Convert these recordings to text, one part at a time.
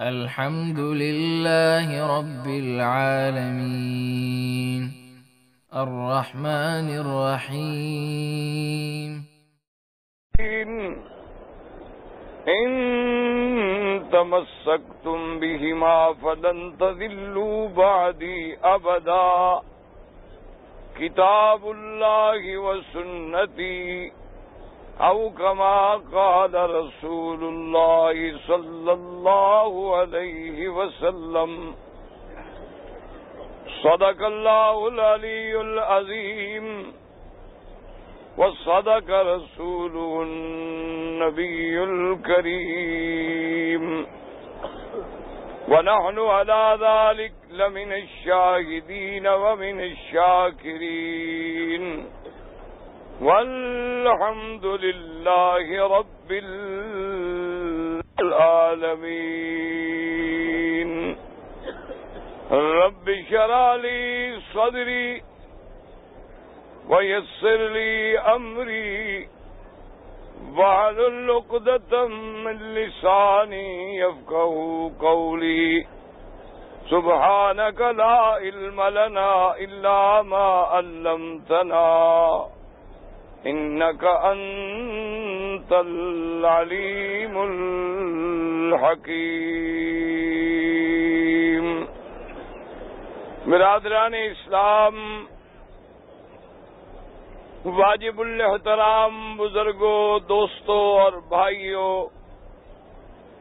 الحمد لله رب العالمين الرحمن الرحيم إن تمسكتم بهما فلن تضلوا بعدي أبدا كتاب الله وسنتي أو كما قال رسول الله صلى الله عليه وسلم صدق الله العلي العظيم وصدق رسوله النبي الكريم ونحن على ذلك لمن الشاهدين ومن الشاكرين والحمد لله رب العالمين رب اشرح لي صدري ويسر لي أمري واحلل عقدة من لساني يفقهوا قولي سبحانك لا علم لنا إلا ما علمتنا إنك أنت العليم الحكيم. برادران اسلام، واجب الاحترام بزرگوں، دوستوں اور بھائیوں،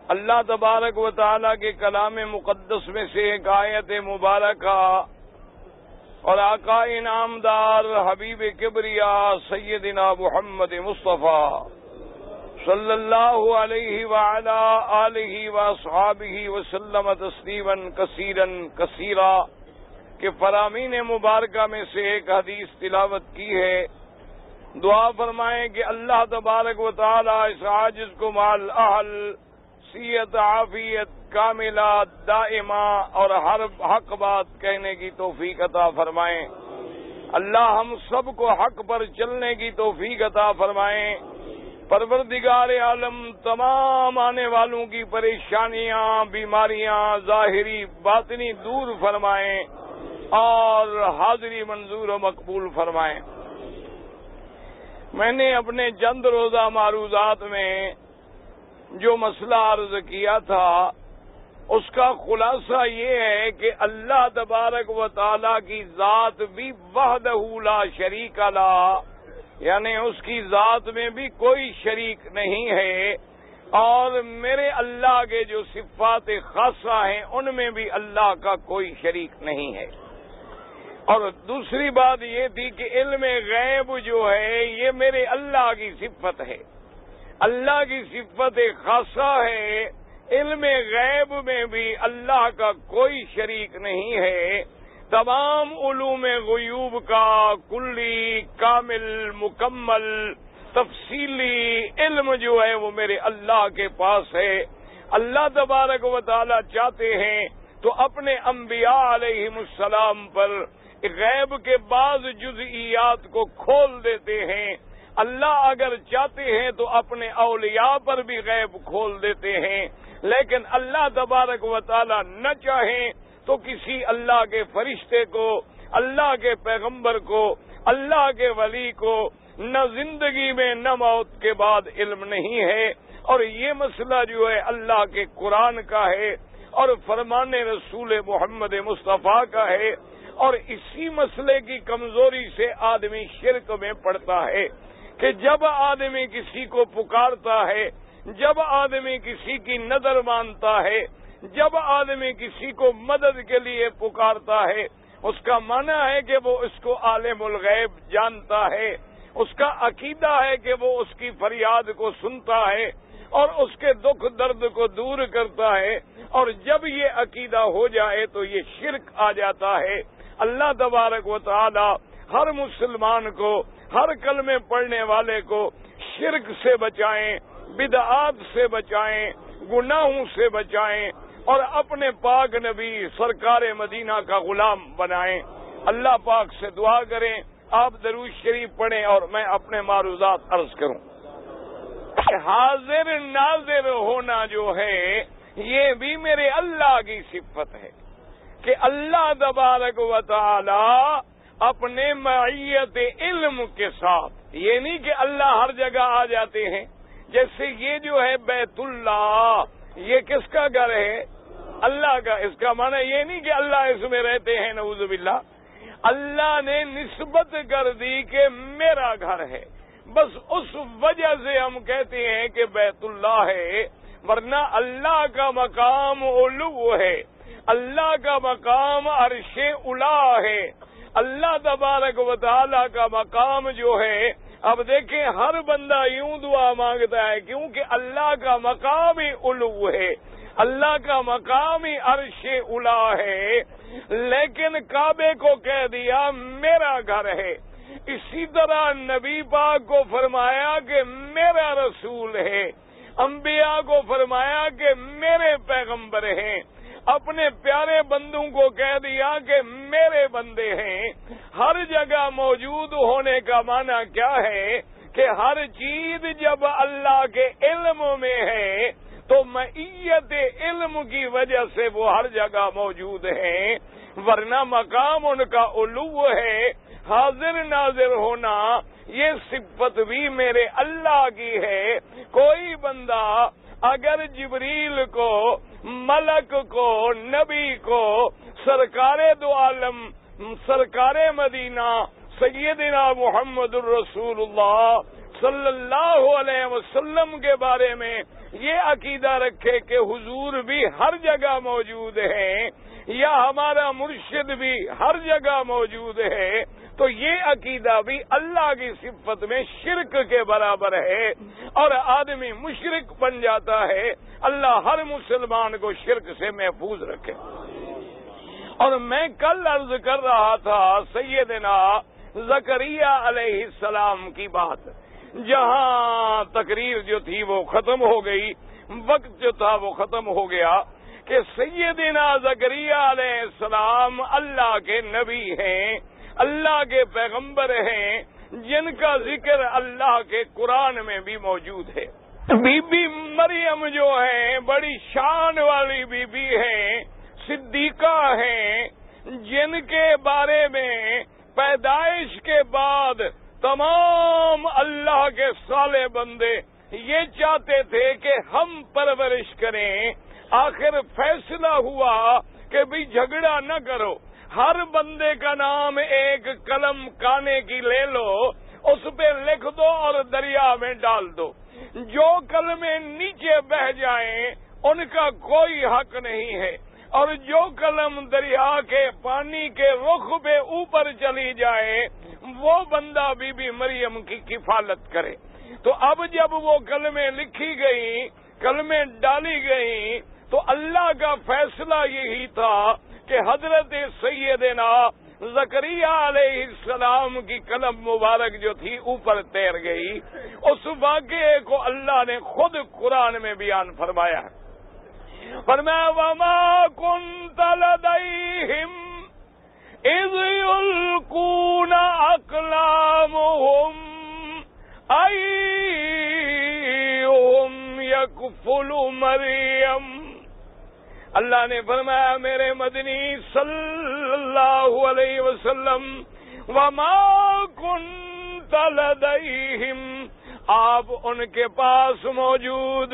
اللہ تبارک و تعالیٰ کے کلام مقدس میں سے ایک آیت مبارکہ اور آقا انعامدار حبیب کبریا سیدنا محمد مصطفیٰ صلی اللہ علیہ وعلا آلہ واصحابہ وسلم تسلیما کثیرا کثیرا کے فرامین مبارکہ میں سے ایک حدیث تلاوت کی ہے. دعا فرمائیں کہ اللہ تبارک و تعالی اس عاجز کو مال اہل صحت عافیت کاملہ دائمہ اور ہر حق بات کہنے کی توفیق عطا فرمائیں. اللہ ہم سب کو حق پر چلنے کی توفیق عطا فرمائیں. پروردگار عالم تمام آنے والوں کی پریشانیاں، بیماریاں ظاہری باطنی دور فرمائیں اور حاضری منظور و مقبول فرمائیں. میں نے اپنے چند روزہ معروضات میں جو مسئلہ عرض کیا تھا اس کا خلاصہ یہ ہے کہ اللہ تبارک و تعالیٰ کی ذات بھی وحدہ لا شریک لہ، یعنی اس کی ذات میں بھی کوئی شریک نہیں ہے، اور میرے اللہ کے جو صفات خاصہ ہیں ان میں بھی اللہ کا کوئی شریک نہیں ہے. اور دوسری بات یہ تھی کہ علم غیب جو ہے یہ میرے اللہ کی صفت ہے، اللہ کی صفت خاصہ ہے. علم غیب میں بھی اللہ کا کوئی شریک نہیں ہے. تمام علوم غیوب کا کلی کامل مکمل تفصیلی علم جو ہے وہ میرے اللہ کے پاس ہے. اللہ تبارک و تعالی چاہتے ہیں تو اپنے انبیاء علیہم السلام پر غیب کے بعض جزئیات کو کھول دیتے ہیں. اللہ اگر چاہتے ہیں تو اپنے اولیاء پر بھی غیب کھول دیتے ہیں، لیکن اللہ تبارک و تعالی نہ چاہیں تو کسی اللہ کے فرشتے کو، اللہ کے پیغمبر کو، اللہ کے ولی کو نہ زندگی میں نہ موت کے بعد علم نہیں ہے. اور یہ مسئلہ جو ہے اللہ کے قرآن کا ہے اور فرمان رسول محمد مصطفیٰ کا ہے. اور اسی مسئلے کی کمزوری سے آدمی شرک میں پڑتا ہے کہ جب آدمی کسی کو پکارتا ہے، جب آدمی کسی کی نظر مانتا ہے، جب آدمی کسی کو مدد کے لیے پکارتا ہے، اس کا معنی ہے کہ وہ اس کو عالم الغیب جانتا ہے، اس کا عقیدہ ہے کہ وہ اس کی فریاد کو سنتا ہے اور اس کے دکھ درد کو دور کرتا ہے. اور جب یہ عقیدہ ہو جائے تو یہ شرک آ جاتا ہے. اللہ تبارک و تعالی ہر مسلمان کو، ہر کلمے پڑھنے والے کو شرک سے بچائیں، بدعات سے بچائیں، گناہوں سے بچائیں اور اپنے پاک نبی سرکار مدینہ کا غلام بنائیں. اللہ پاک سے دعا کریں، آپ درود شریف پڑھیں اور میں اپنے معروضات عرض کروں. حاضر ناظر ہونا جو ہے یہ بھی میرے اللہ کی صفت ہے کہ اللہ تبارک و تعالی اپنے معیت علم کے ساتھ، یہ نہیں کہ اللہ ہر جگہ آ جاتے ہیں. جیسے یہ جو ہے بیت اللہ، یہ کس کا گھر ہے؟ اللہ کا. اس کا معنی یہ نہیں کہ اللہ اس میں رہتے ہیں، نعوذ باللہ. اللہ نے نسبت کر دی کہ میرا گھر ہے، بس اس وجہ سے ہم کہتے ہیں کہ بیت اللہ ہے، ورنہ اللہ کا مقام علو ہے، اللہ کا مقام عرش اعلی ہے. اللہ تبارک و تعالی کا مقام جو ہے، اب دیکھیں ہر بندہ یوں دعا مانگتا ہے کیونکہ اللہ کا مقام ہی علو ہے، اللہ کا مقام ہی عرش اعلی ہے. لیکن کعبے کو کہہ دیا میرا گھر ہے. اسی طرح نبی پاک کو فرمایا کہ میرا رسول ہے، انبیاء کو فرمایا کہ میرے پیغمبر ہیں، اپنے پیارے بندوں کو کہہ دیا کہ میرے بندے ہیں. ہر جگہ موجود ہونے کا معنی کیا ہے کہ ہر چیز جب اللہ کے علم میں ہے تو معیت علم کی وجہ سے وہ ہر جگہ موجود ہیں، ورنہ مقام ان کا علو ہے. حاضر ناظر ہونا یہ صفت بھی میرے اللہ کی ہے. کوئی بندہ اگر جبریل کو، ملک کو، نبی کو، سرکار دو عالم، سرکار مدینہ سیدنا محمد الرسول اللہ صلی اللہ علیہ وسلم کے بارے میں یہ عقیدہ رکھے کہ حضور بھی ہر جگہ موجود ہیں یا ہمارا مرشد بھی ہر جگہ موجود ہے، تو یہ عقیدہ بھی اللہ کی صفت میں شرک کے برابر ہے اور آدمی مشرک بن جاتا ہے. اللہ ہر مسلمان کو شرک سے محفوظ رکھے. اور میں کل عرض کر رہا تھا سیدنا زکریا علیہ السلام کی بات، جہاں تقریر جو تھی وہ ختم ہو گئی، وقت جو تھا وہ ختم ہو گیا کہ سیدنا زکریا علیہ السلام اللہ کے نبی ہیں، اللہ کے پیغمبر ہیں، جن کا ذکر اللہ کے قرآن میں بھی موجود ہے. بی بی مریم جو ہیں بڑی شان والی بی بی ہیں، صدیقہ ہیں، جن کے بارے میں پیدائش کے بعد تمام اللہ کے صالح بندے یہ چاہتے تھے کہ ہم پرورش کریں. آخر فیصلہ ہوا کہ بھی جھگڑا نہ کرو، ہر بندے کا نام ایک قلم کانے کی لے لو، اس پہ لکھ دو اور دریا میں ڈال دو. جو قلمیں نیچے بہ جائیں ان کا کوئی حق نہیں ہے، اور جو قلم دریا کے پانی کے رخ پہ اوپر چلی جائے وہ بندہ بی بی مریم کی کفالت کرے. تو اب جب وہ کلمیں لکھی گئیں، کلمیں ڈالی گئیں، تو اللہ کا فیصلہ یہی تھا کہ حضرت سیدنا زکریا علیہ السلام کی قلم مبارک جو تھی اوپر تیر گئی. اس واقعے کو اللہ نے خود قرآن میں بیان فرمایا ہے. فرمایا وما كنت لديهم اذ يلقون اقلامهم ايهم يكفل مريم. اللہ نے فرمایا میرے مدنی صلی اللہ علیہ وسلم وما كنت لديهم، آپ ان کے پاس موجود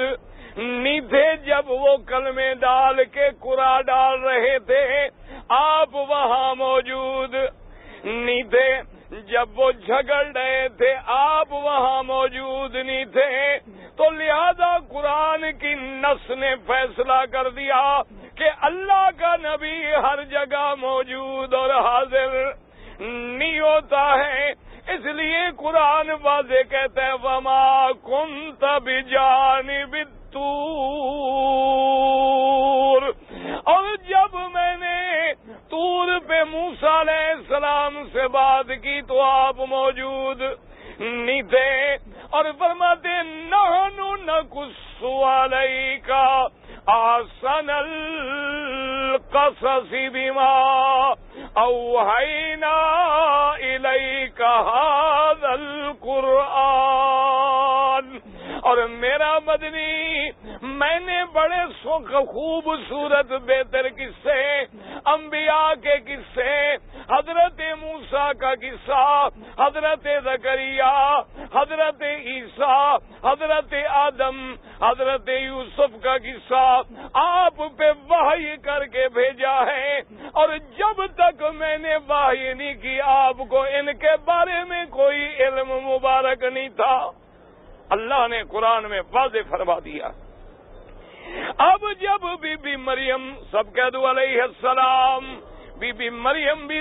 نہیں تھے جب وہ کلمے ڈال کے قرآ ڈال رہے تھے، آپ وہاں موجود نہیں تھے جب وہ جھگڑ رہے تھے، آپ وہاں موجود نہیں تھے. تو لہذا قرآن کی نص نے فیصلہ کر دیا کہ اللہ کا نبی ہر جگہ موجود اور حاضر نہیں ہوتا ہے. اس لیے قرآن واضح کہتا ہے وما كنت بجانب الطور، اور جب میں نے طور پہ موسیٰ علیہ السلام سے بات کی تو آپ موجود نہیں تھے. اور فرماتے نحن نقص علیک احسن القصص بما اوحینا الیک ھذا القرآن. اور میرا مدنی میں نے بڑے خوبصورت بہتر قصے، انبیاء کے قصے، حضرت موسیٰ کا قصہ، حضرت زکریا، حضرت عیسیٰ، حضرت آدم، حضرت یوسف کا قصہ آپ پہ وحی کر کے بھیجا ہے، اور جب تک میں نے وحی نہیں کی آپ کو ان کے بارے میں کوئی علم مبارک نہیں تھا۔ اللہ نے قرآن میں واضح فرما دیا۔ اب جب بی بی مریم، سب کہہ دو علیہ السلام، بی بی مریم بھی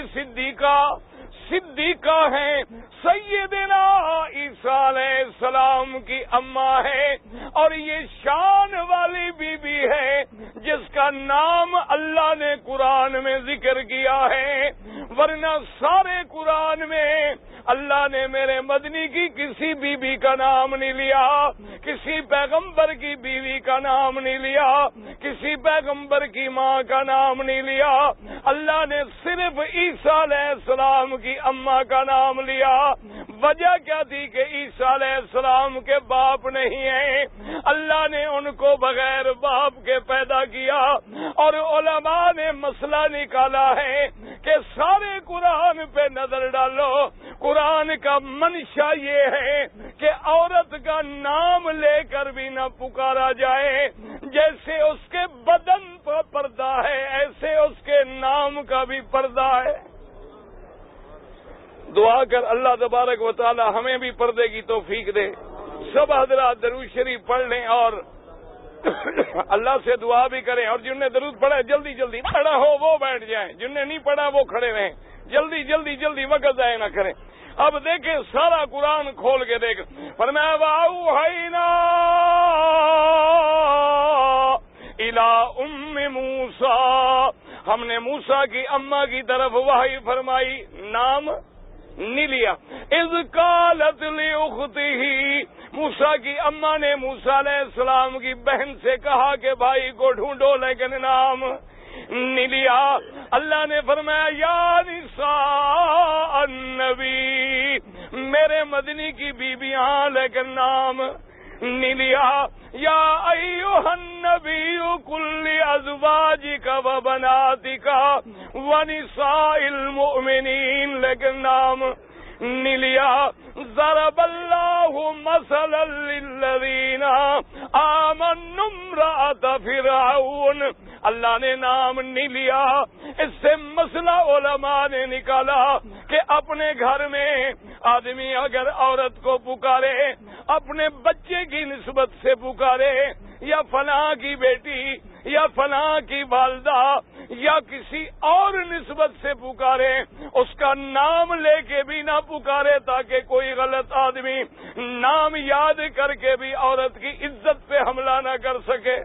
صدیقہ ہیں، سیدنا عیسیٰ علیہ السلام کی اماں ہے، اور یہ شان والی بی بی ہے جس کا نام اللہ نے قرآن میں ذکر کیا ہے، ورنہ سارے قرآن میں اللہ نے میرے مدنی کی کسی بی بی کا نام نہیں لیا، کسی پیغمبر کی بیوی کا نام نہیں لیا، کسی پیغمبر کی ماں کا نام نہیں لیا، اللہ نے صرف عیسیٰ علیہ السلام کی اماں کا نام لیا۔ وجہ کیا تھی کہ عیسیٰ علیہ السلام کے باپ نہیں ہیں، اللہ نے ان کو بغیر باپ کے پیدا کیا، اور علماء نے مسئلہ نکالا ہے کہ سارے قرآن پہ نظر ڈالو، قرآن کا منشا یہ ہے کہ عورت کا نام لے کر بھی نہ پکارا جائے، جیسے اس کے بدن پر پردہ ہے ایسے اس کے نام کا بھی پردہ ہے۔ دعا کر اللہ تبارک و تعالی ہمیں بھی پردے کی توفیق دے۔ سب حضرات درود شریف پڑھ لیں اور اللہ سے دعا بھی کریں، اور جن نے درود پڑھا جلدی جلدی پڑھا ہو وہ بیٹھ جائیں، جن نے نہیں پڑھا وہ کھڑے رہیں، جلدی جلدی جلدی وقت ضائع نہ کریں۔ اب دیکھیں سارا قرآن کھول کے دیکھ، فرمایا وَأَوْحَيْنَا إِلَىٰ أُمِّ مُوسَىٰ، ہم نے موسیٰ کی اماں کی طرف وحی فرمائی، نام نہیں لیا۔ اذ قالت لأختہ، موسیٰ کی اماں نے موسیٰ علیہ السلام کی بہن سے کہا کہ بھائی کو ڈھونڈو، لیکن نام نہیں لیا۔ اللہ نے فرمایا یا نساء النبی، میرے مدنی کی بیویاں، لیکن نام نہیں لیا۔ یا ایھا النبی قل لازواجک وبناتک ونساء المؤمنین، لیکن نام نہیں لیا۔ ضرب اللہ مثلا للذین آمنوا امرأۃ فرعون، اللہ نے نام نہیں لیا۔ اس سے مسئلہ علماء نے نکالا کہ اپنے گھر میں آدمی اگر عورت کو پکارے، اپنے بچے کی نسبت سے پکارے، یا فلاں کی بیٹی یا فلاں کی والدہ یا کسی اور نسبت سے پکارے، اس کا نام لے کے بھی نہ پکارے تاکہ کوئی غلط آدمی نام یاد کر کے بھی عورت کی عزت پہ حملہ نہ کر سکے۔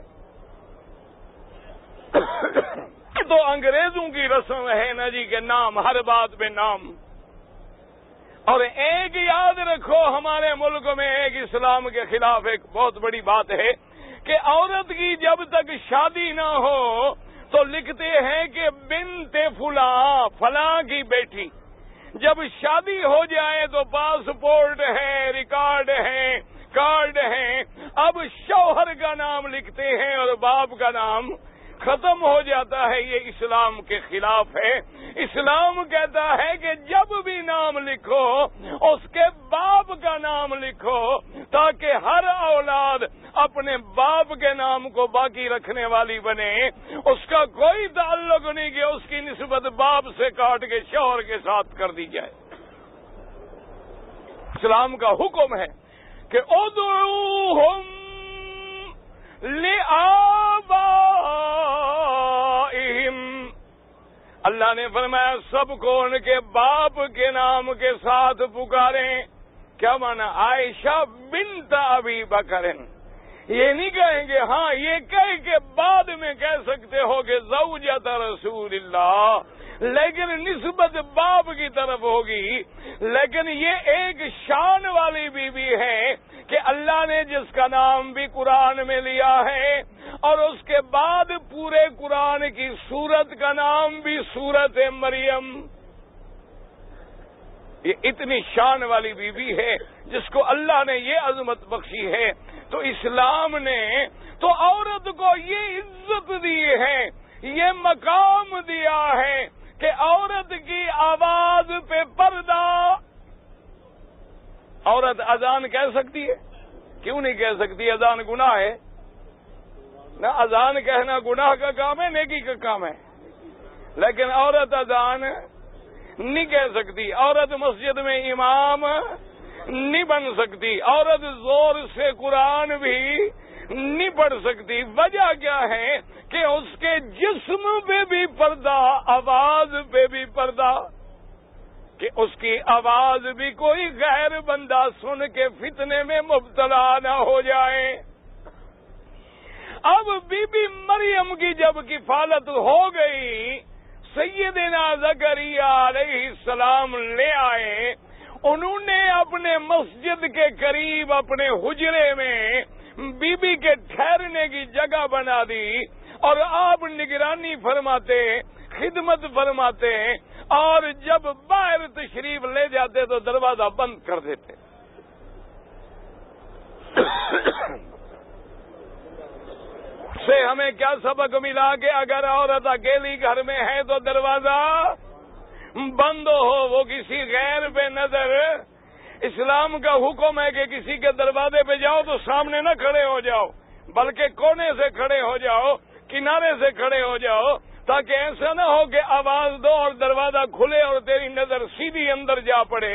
تو انگریزوں کی رسم ہے نا جی کہ نام، ہر بات پہ نام۔ اور ایک یاد رکھو، ہمارے ملک میں ایک اسلام کے خلاف ایک بہت بڑی بات ہے کہ عورت کی جب تک شادی نہ ہو تو لکھتے ہیں کہ بنت فلاں، فلاں کی بیٹی۔ جب شادی ہو جائے تو پاسپورٹ ہے، ریکارڈ ہے، کارڈ ہے، اب شوہر کا نام لکھتے ہیں اور باپ کا نام ختم ہو جاتا ہے۔ یہ اسلام کے خلاف ہے۔ اسلام کہتا ہے کہ جب بھی نام لکھو اس کے باپ کا نام لکھو تاکہ ہر اولاد اپنے باپ کے نام کو باقی رکھنے والی بنے۔ اس کا کوئی تعلق نہیں کہ اس کی نسبت باپ سے کاٹ کے شوہر کے ساتھ کر دی جائے۔ اسلام کا حکم ہے کہ ادعوہم لآبائہم، اللہ نے فرمایا سب کو ان کے باپ کے نام کے ساتھ پکاریں۔ کیا مانا؟ عائشہ بنت ابی بکر، یہ نہیں کہیں گے، ہاں یہ کہہ کے بعد میں کہہ سکتے ہو کہ زوجۃ رسول اللہ، لیکن نسبت باپ کی طرف ہوگی۔ لیکن یہ ایک شان والی بیوی ہے کہ اللہ نے جس کا نام بھی قرآن میں لیا ہے، اور اس کے بعد پورے قرآن کی سورت کا نام بھی سورت مریم۔ یہ اتنی شان والی بیوی ہے جس کو اللہ نے یہ عظمت بخشی ہے. تو اسلام نے تو عورت کو یہ عزت دی ہے، یہ مقام دیا ہے کہ عورت کی آواز پہ پردہ. عورت اذان کہہ سکتی ہے؟ کیوں نہیں کہہ سکتی؟ اذان گناہ ہے نہ. اذان کہنا گناہ کا کام ہے، نیکی کا کام ہے. لیکن عورت اذان نہیں کہہ سکتی، عورت مسجد میں امام نہیں بن سکتی، عورت زور سے قرآن بھی نہیں پڑھ سکتی. وجہ کیا ہے کہ اس کے جسم پہ بھی پردہ، آواز پہ بھی پردہ، کہ اس کی آواز بھی کوئی غیر بندہ سن کے فتنے میں مبتلا نہ ہو جائے. اب بی بی مریم کی جب کفالت ہو گئی، سیدنا زکریا علیہ السلام لے آئے. انہوں نے اپنے مسجد کے قریب اپنے حجرے میں بی بی کے ٹھہرنے کی جگہ بنا دی، اور آپ نگرانی فرماتے، خدمت فرماتے، اور جب باہر تشریف لے جاتے تو دروازہ بند کر دیتے. سے ہمیں کیا سبق ملا کہ اگر عورت اکیلی گھر میں ہے تو دروازہ بند ہو، وہ کسی غیر پہ نظر. اسلام کا حکم ہے کہ کسی کے دروازے پہ جاؤ تو سامنے نہ کھڑے ہو جاؤ، بلکہ کونے سے کھڑے ہو جاؤ، کنارے سے کھڑے ہو جاؤ، تاکہ ایسا نہ ہو کہ آواز دو اور دروازہ کھلے اور تیری نظر سیدھی اندر جا پڑے.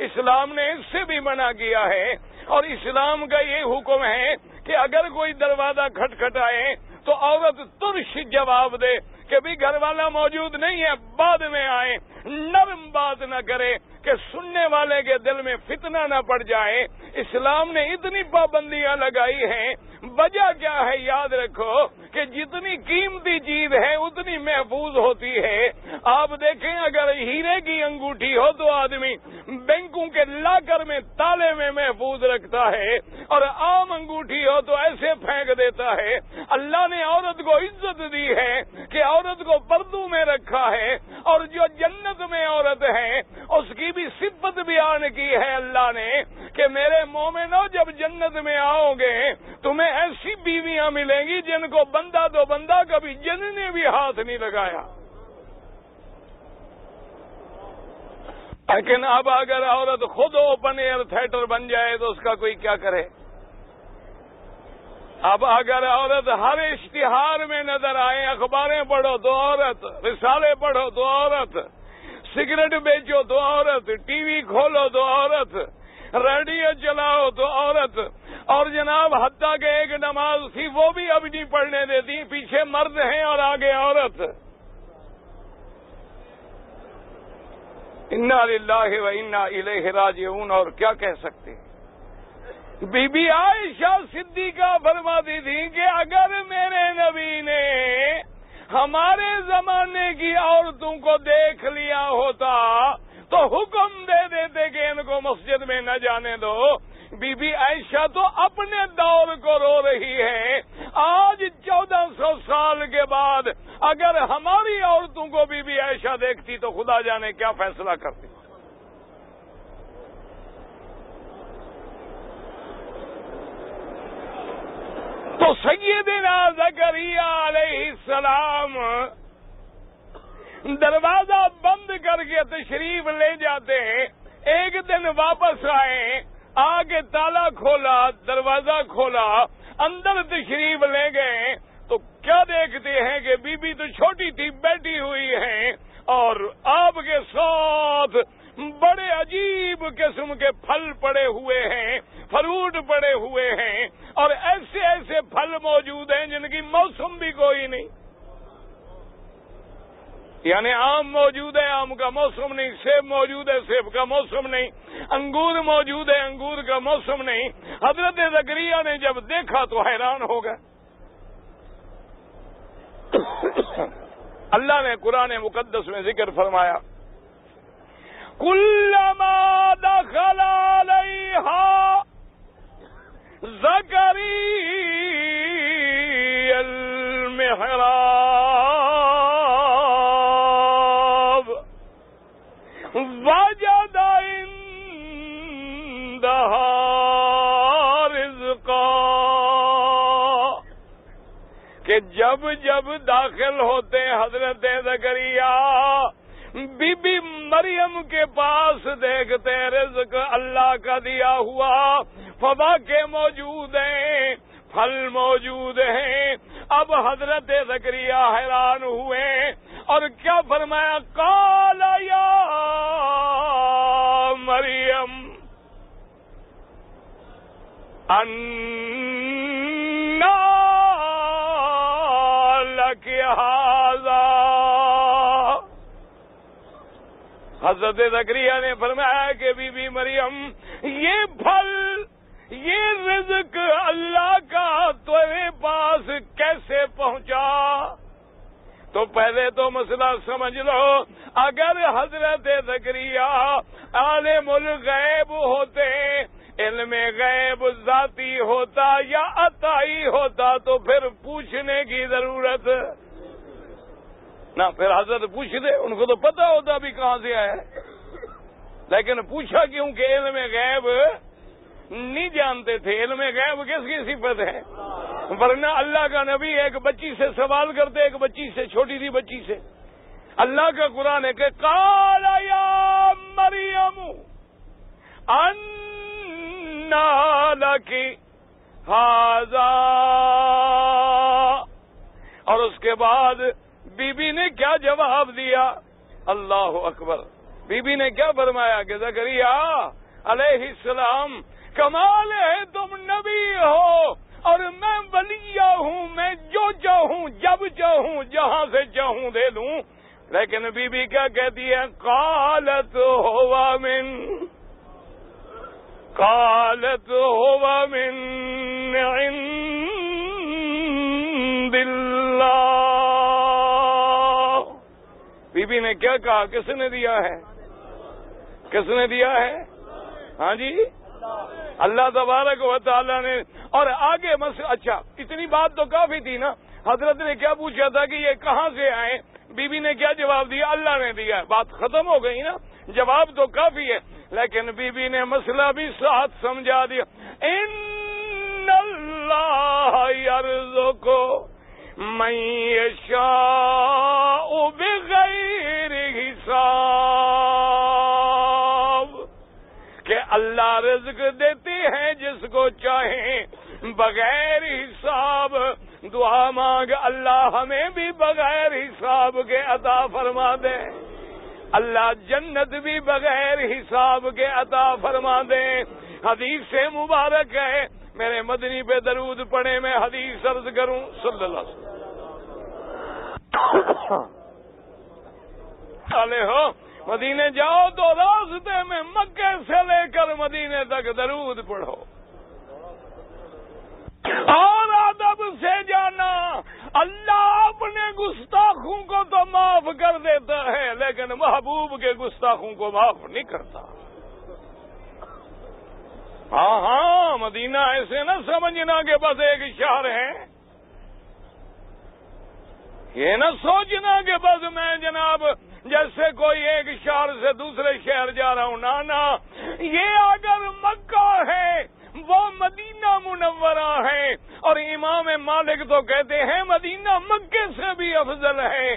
اسلام نے اس سے بھی منع کیا ہے. اور اسلام کا یہ حکم ہے کہ اگر کوئی دروازہ کھٹکھٹائے تو عورت ترش جواب دے کہ بھی گھر والا موجود نہیں ہے، بعد میں آئے. نرم بات نہ کرے کہ سننے والے کے دل میں فتنہ نہ پڑ جائے. اسلام نے اتنی پابندیاں لگائی ہیں. وجہ کیا ہے؟ یاد رکھو کہ جتنی قیمتی چیز ہے اتنی محفوظ ہوتی ہے. آپ دیکھیں اگر ہیرے کی انگوٹھی ہو تو آدمی بینکوں کے لاکر میں تالے میں محفوظ رکھتا ہے، اور عام انگوٹھی ہو تو ایسے پھینک دیتا ہے. اللہ نے عورت کو عزت دی ہے کہ عورت کو پردوں میں رکھا ہے، اور جو جنت میں عورت ہے اس کی بھی صفت بیان کی ہے اللہ نے کہ میرے مومنو جب جنت میں آؤ گے تمہیں ایسی بیویاں ملیں گی جن کو بندہ تو بندہ کبھی جن نے بھی ہاتھ نہیں لگایا. لیکن اب اگر عورت خود اوپن ایئر تھیٹر بن جائے تو اس کا کوئی کیا کرے؟ اب اگر عورت ہر اشتہار میں نظر آئے، اخباریں پڑھو تو عورت، رسالے پڑھو تو عورت، سگریٹ بیچو تو عورت، ٹی وی کھولو تو عورت، ریڈیو چلاؤ تو عورت، اور جناب حتیٰ کہ ایک نماز تھی وہ بھی اب نہیں پڑھنے دیتی، پیچھے مرد ہیں اور آگے عورت. انا للہ و انا الیہ راجعون. اور کیا کہہ سکتے ہیں؟ بی بی عائشہ صدیقہ فرماتی تھی کہ اگر میرے نبی نے ہمارے زمانے کی عورتوں کو دیکھ لیا ہوتا تو حکم دے دیتے کہ ان کو مسجد میں نہ جانے دو. بی بی عائشہ تو اپنے دور کو رو رہی ہے. آج 1400 سال کے بعد اگر ہماری عورتوں کو بی بی عائشہ دیکھتی تو خدا جانے کیا فیصلہ کرتی. تو سیدنا زکریا علیہ السلام دروازہ بند کر کے تشریف لے جاتے ہیں. ایک دن واپس آئے، آگے تالا کھولا، دروازہ کھولا، اندر تشریف لے گئے تو کیا دیکھتے ہیں کہ بی بی تو چھوٹی تھی، بیٹھی ہوئی ہیں، اور آپ کے ساتھ بڑے عجیب قسم کے پھل پڑے ہوئے ہیں، فروٹ پڑے ہوئے ہیں، اور ایسے ایسے پھل موجود ہیں جن کی موسم بھی کوئی نہیں. یعنی آم موجود ہے، آم کا موسم نہیں، سیب موجود ہے، سیب کا موسم نہیں، انگور موجود ہے، انگور کا موسم نہیں. حضرت زکریا نے جب دیکھا تو حیران ہو گئے. اللہ نے قرآن مقدس میں ذکر فرمایا، کلما دخل علیہا زکریا المحراب وجد داخل ہوتے حضرت زکریا بی بی مریم کے پاس دیکھتے رزق اللہ کا دیا ہوا، فواکہ موجود ہیں، پھل موجود ہیں۔ اب حضرت زکریا حیران ہوئے اور کیا فرمایا؟ قال یا مریم انا لک ھذا۔ حضرت زکریا نے فرمایا کہ بی بی مریم، یہ پھل، یہ رزق اللہ کا تمہارے پاس کیسے پہنچا؟ تو پہلے تو مسئلہ سمجھ لو، اگر حضرت زکریا عالم الغیب ہوتے، علم غیب ذاتی ہوتا یا عطائی ہوتا تو پھر پوچھنے کی ضرورت نہ، پھر حضرت پوچھتے، ان کو تو پتہ ہوتا بھی کہاں سے آیا، لیکن پوچھا کیوں کہ علم غیب نہیں جانتے تھے۔ علم غیب کس کی صفت ہے؟ ورنہ اللہ کا نبی ایک بچی سے سوال کرتے، ایک بچی سے، چھوٹی سی بچی سے۔ اللہ کا قرآن ہے کہ قال یا مریم انا لک ھذا، اور اس کے بعد بی بی نے کیا جواب دیا؟ اللہ اکبر! بی بی نے کیا فرمایا کہ زکریا علیہ السلام، کمال ہے تم نبی ہو اور میں ولیہ ہوں، میں جو چاہوں جب چاہوں جہاں سے چاہوں دے دوں۔ لیکن بی بی کیا کہتی ہے؟ قالت ہوا من عند اللہ۔ بی بی نے کیا کہا؟ کس نے دیا ہے؟ کس نے دیا ہے؟ ہاں جی، اللہ تبارک و تعالیٰ نے۔ اور آگے اچھا، اتنی بات تو کافی تھی نا۔ حضرت نے کیا پوچھا تھا کہ یہ کہاں سے آئے؟ بی بی نے کیا جواب دیا؟ اللہ نے دیا۔ بات ختم ہو گئی نا، جواب تو کافی ہے، لیکن بی بی نے مسئلہ بھی ساتھ سمجھا دیا۔ ان اللہ یرزق من یشاء بغیر حساب، کہ اللہ رزق دیتے ہیں جس کو چاہیں بغیر حساب۔ دعا مانگ اللہ ہمیں بھی بغیر حساب کے عطا فرما دے، اللہ جنت بھی بغیر حساب کے عطا فرما دے۔ حدیث سے مبارک ہے، میرے مدنی پہ درود پڑھے، میں حدیث عرض کروں صلی اللہ علیہ وسلم۔ ہو مدینے جاؤ تو راستے میں مکے سے لے کر مدینے تک درود پڑھو اور ادب سے جانا۔ اللہ اپنے گستاخوں کو تو معاف کر دیتا ہے، لیکن محبوب کے گستاخوں کو معاف نہیں کرتا۔ ہاں ہاں، مدینہ ایسے نہ سمجھنا کہ بس ایک شہر ہے، یہ نہ سوچنا کہ بس میں جناب جیسے کوئی ایک شہر سے دوسرے شہر جا رہا ہوں، نانا، یہ اگر مکہ ہے وہ مدینہ منورہ ہے، اور امام مالک تو کہتے ہیں مدینہ مکے سے بھی افضل ہے۔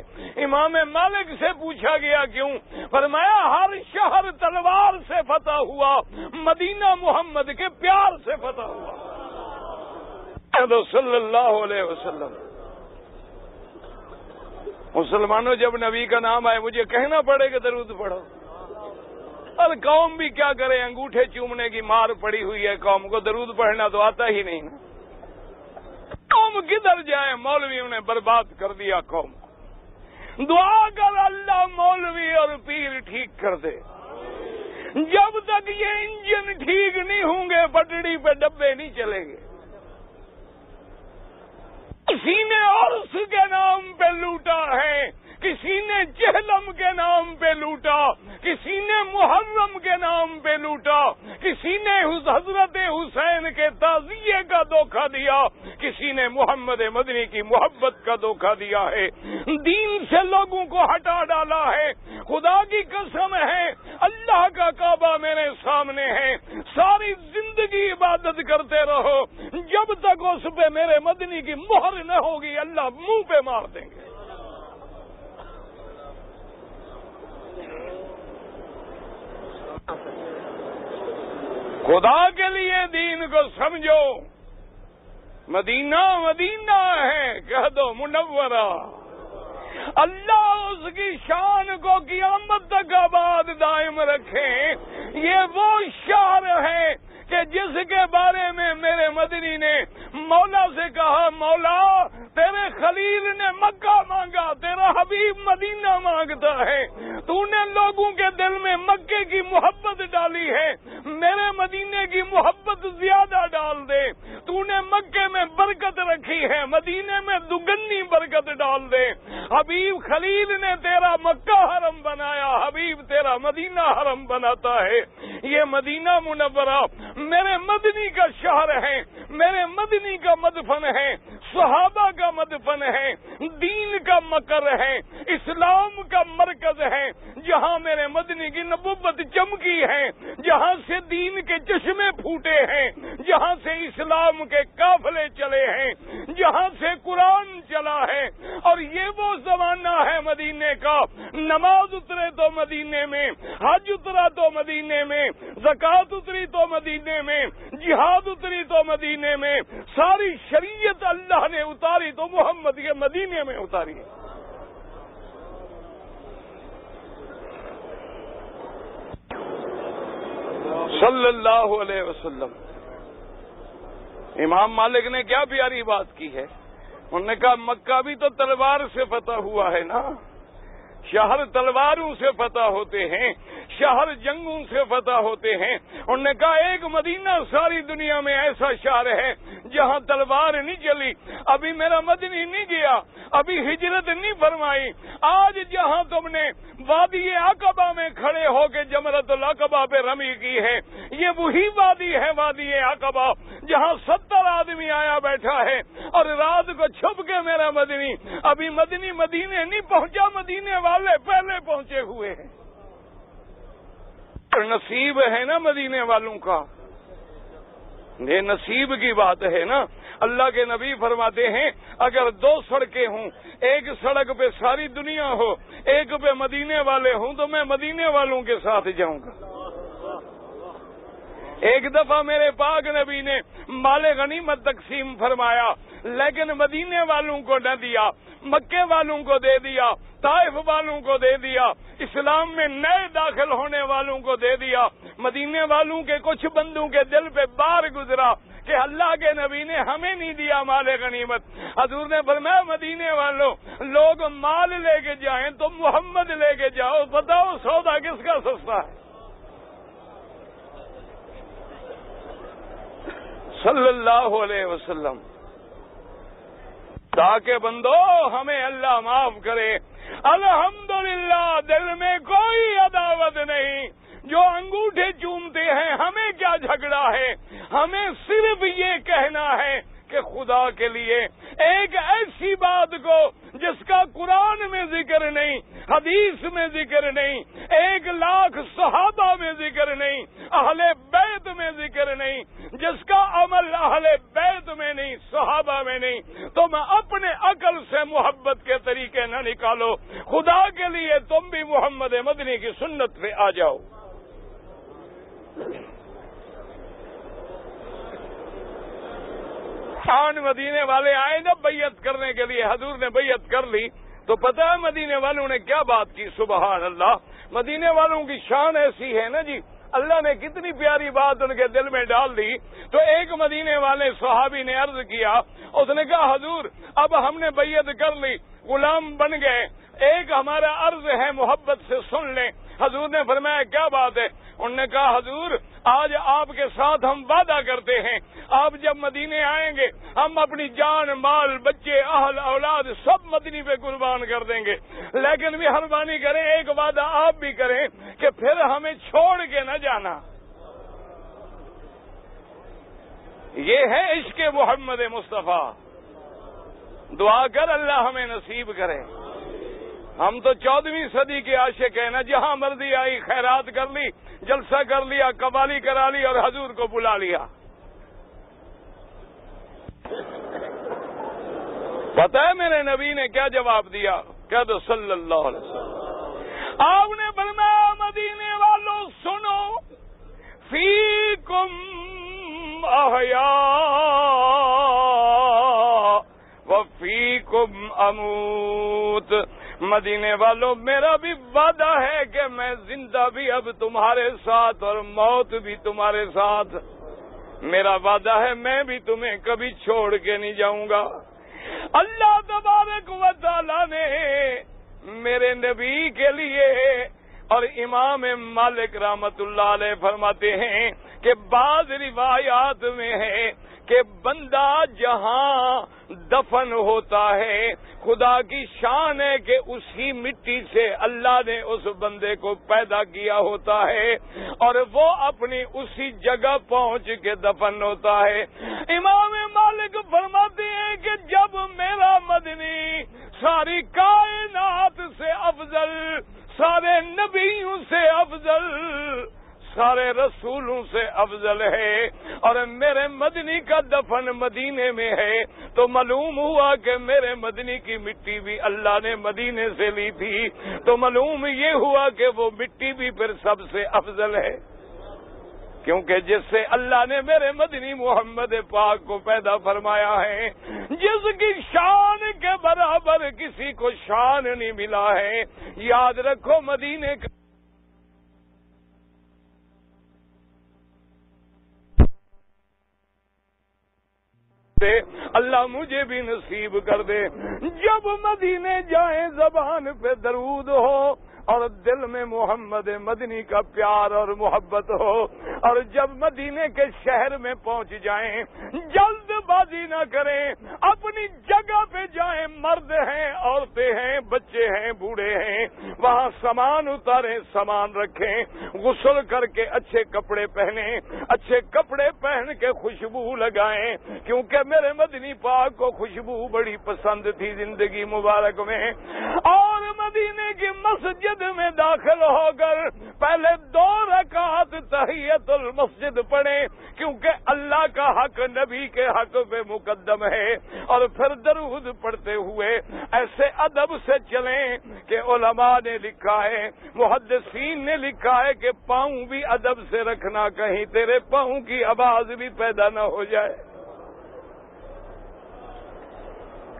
امام مالک سے پوچھا گیا کیوں؟ فرمایا ہر شہر تلوار سے فتح ہوا، مدینہ محمد کے پیار سے فتح ہوا صلی اللہ علیہ وسلم۔ مسلمانوں، جب نبی کا نام آئے مجھے کہنا پڑے کہ درود پڑھو، اور قوم بھی کیا کرے، انگوٹھے چومنے کی مار پڑی ہوئی ہے قوم کو، درود پڑھنا تو آتا ہی نہیں نا۔ قوم کدھر جائے؟ مولویوں نے برباد کر دیا قوم کو۔ دعا کر اللہ مولوی اور پیر ٹھیک کر دے۔ جب تک یہ انجن ٹھیک نہیں ہوں گے پٹڑی پہ ڈبے نہیں چلیں گے۔ کسی نے عرس کے نام پہ لوٹا ہے، کسی نے جہلم کے نام پہ لوٹا، کسی نے محرم کے نام پہ لوٹا، کسی نے حضرت حسین کے تعزیے کا دھوکہ دیا، کسی نے محمد مدنی کی محبت کا دھوکہ دیا ہے، دین سے لوگوں کو ہٹا ڈالا ہے۔ خدا کی قسم ہے، اللہ کا کعبہ میرے سامنے ہے، ساری زندگی عبادت کرتے رہو، جب تک اس پہ میرے مدنی کی مہر نہ ہوگی اللہ منہ پہ مار دیں گے۔ خدا کے لیے دین کو سمجھو. مدینہ مدینہ ہے کہہ دو منورہ. اللہ اس کی شان کو قیامت تک آباد دائم رکھیں. یہ وہ شہر ہے کہ جس کے بارے میں میرے مدنی نے مولا سے کہا مولا تیرے خلیل نے مکہ مانگا, تیرا حبیب مدینہ مانگتا ہے. تو نے لوگوں کے دل میں مکے کی محبت ڈالی ہے, میرے مدینے کی محبت زیادہ ڈال دے. تو نے مکے میں برکت رکھی ہے, مدینے میں دگنی برکت ڈال دے. حبیب خلیل نے تیرا مکہ حرم بنایا, حبیب تیرا مدینہ حرم بناتا ہے. یہ مدینہ منورہ میرے مدنی کا شہر ہے, میرے مدنی کا مدفن ہے, صحابہ کا مدفن ہے, دین کا مقر ہے, اسلام کا مرکز ہے. جہاں میرے مدنی کی نبوت چمکی ہے, جہاں سے دین کے چشمے پھوٹے ہیں, جہاں سے اسلام کے قافلے چلے ہیں, جہاں سے قرآن چلا ہے. اور یہ وہ زمانہ ہے مدینے کا, نماز اترے تو مدینے میں, حج اترا تو مدینے میں, زکوٰۃ اتری تو مدینے میں, جہاد اتری تو مدینے میں, ساری شریعت اللہ نے اتاری تو محمد کے مدینے میں اتاری ہے. صلی اللہ علیہ وسلم. امام مالک نے کیا پیاری بات کی ہے. انہوں نے کہا مکہ بھی تو تلوار سے فتح ہوا ہے نا, شہر تلواروں سے فتح ہوتے ہیں, شہر جنگوں سے فتح ہوتے ہیں. انہوں نے کہا ایک مدینہ ساری دنیا میں ایسا شہر ہے جہاں تلوار نہیں چلی. ابھی میرا مدنی نہیں گیا, ابھی ہجرت نہیں فرمائی. آج جہاں تم نے وادی عقبہ میں کھڑے ہو کے جمرۃ العقبہ پہ رمی کی ہے, یہ وہی وادی ہے وادی عقبہ جہاں 70 آدمی آیا بیٹھا ہے. اور رات کو چھپ کے میرا مدنی, ابھی مدنی مدینے نہیں پہنچا, مدینے والے پہلے پہنچے ہوئے ہیں. نصیب ہے نا مدینے والوں کا, یہ نصیب کی بات ہے نا. اللہ کے نبی فرماتے ہیں اگر 2 سڑکیں ہوں, ایک سڑک پہ ساری دنیا ہو, ایک پہ مدینے والے ہوں, تو میں مدینے والوں کے ساتھ جاؤں گا. ایک دفعہ میرے پاک نبی نے مال غنیمت تقسیم فرمایا, لیکن مدینے والوں کو نہ دیا, مکے والوں کو دے دیا, طائف والوں کو دے دیا, اسلام میں نئے داخل ہونے والوں کو دے دیا. مدینے والوں کے کچھ بندوں کے دل پہ بار گزرا کہ اللہ کے نبی نے ہمیں نہیں دیا مال غنیمت. حضور نے فرمایا مدینے والوں لوگ مال لے کے جائیں تو محمد لے کے جاؤ, بتاؤ سودا کس کا سستا ہے. صلی اللہ علیہ وسلم. تاکہ بندو ہمیں اللہ معاف کرے. الحمدللہ دل میں کوئی عداوت نہیں. جو انگوٹھے چومتے ہیں ہمیں کیا جھگڑا ہے, ہمیں صرف یہ کہنا ہے کہ خدا کے لیے ایک ایسی بات کو جس کا قرآن میں ذکر نہیں, حدیث میں ذکر نہیں, 1,00,000 صحابہ میں ذکر نہیں, اہل بیت میں ذکر نہیں, جس کا عمل اہل بیت میں نہیں, صحابہ میں نہیں, تم اپنے عقل سے محبت کے طریقے نہ نکالو. خدا کے لیے تم بھی محمد مدنی کی سنت پہ آ جاؤ. مدینے والے آئے نا بیعت کرنے کے لیے, حضور نے بیعت کر لی تو پتہ ہے مدینے والوں نے کیا بات کی. سبحان اللہ. مدینے والوں کی شان ایسی ہے نا جی, اللہ نے کتنی پیاری بات ان کے دل میں ڈال دی. تو ایک مدینے والے صحابی نے عرض کیا, اس نے کہا حضور اب ہم نے بیعت کر لی, غلام بن گئے, ایک ہمارا عرض ہے محبت سے سن لیں. حضور نے فرمایا کیا بات ہے. انہوں نے کہا حضور آج آپ کے ساتھ ہم وعدہ کرتے ہیں, آپ جب مدینے آئیں گے ہم اپنی جان مال بچے اہل اولاد سب مدنی پہ قربان کر دیں گے, لیکن مہربانی کریں ایک وعدہ آپ بھی کریں کہ پھر ہمیں چھوڑ کے نہ جانا. یہ ہے عشق محمد مصطفیٰ. دعا کر اللہ ہمیں نصیب کرے. ہم تو 14ویں صدی کے عاشق ہیں نا, جہاں مرضی آئی خیرات کر لی, جلسہ کر لیا, قوالی کرا لی اور حضور کو بلا لیا. پتہ ہے میرے نبی نے کیا جواب دیا, کہہ دو صلی اللہ علیہ وسلم. آپ نے فرمایا مدینے والوں سنو, فیکم احیا وفیکم اموت. مدینے والوں، میرا بھی وعدہ ہے کہ میں زندہ بھی اب تمہارے ساتھ اور موت بھی تمہارے ساتھ. میرا وعدہ ہے میں بھی تمہیں کبھی چھوڑ کے نہیں جاؤں گا. اللہ تبارک و تعالی نے میرے نبی کے لیے، اور امام مالک رحمت اللہ علیہ فرماتے ہیں کہ بعض روایات میں ہے کہ بندہ جہاں دفن ہوتا ہے خدا کی شان ہے کہ اسی مٹی سے اللہ نے اس بندے کو پیدا کیا ہوتا ہے اور وہ اپنی اسی جگہ پہنچ کے دفن ہوتا ہے. امام مالک فرماتے ہیں کہ جب میرا مدنی ساری کائنات سے افضل، سارے نبیوں سے افضل، سارے رسولوں سے افضل ہے اور میرے مدنی کا دفن مدینے میں ہے، تو معلوم ہوا کہ میرے مدنی کی مٹی بھی اللہ نے مدینے سے لی تھی، تو معلوم یہ ہوا کہ وہ مٹی بھی پھر سب سے افضل ہے، کیونکہ جس سے اللہ نے میرے مدنی محمد پاک کو پیدا فرمایا ہے، جس کی شان کے برابر کسی کو شان نہیں ملا ہے. یاد رکھو مدینے کا اللہ مجھے بھی نصیب کر دے. جب مدینے جائیں زبان پہ درود ہو اور دل میں محمد مدنی کا پیار اور محبت ہو، اور جب مدینے کے شہر میں پہنچ جائیں جلد بازی نہ کریں، اپنی جگہ پہ جائیں، مرد ہیں، عورتیں ہیں، بچے ہیں، بوڑھے ہیں، وہاں سامان اتاریں، سامان رکھیں، غسل کر کے اچھے کپڑے پہنیں، اچھے کپڑے پہن کے خوشبو لگائیں، کیونکہ میرے مدنی پاک کو خوشبو بڑی پسند تھی زندگی مبارک میں. اور مدینے کی مسجد میں داخل ہو کر پہلے 2 رکعت تحیت المسجد پڑھیں، کیونکہ اللہ کا حق نبی کے حق پہ مقدم ہے، اور پھر درود پڑھتے ہوئے ایسے ادب سے چلیں کہ علماء نے لکھا ہے، محدثین نے لکھا ہے کہ پاؤں بھی ادب سے رکھنا، کہیں تیرے پاؤں کی آواز بھی پیدا نہ ہو جائے،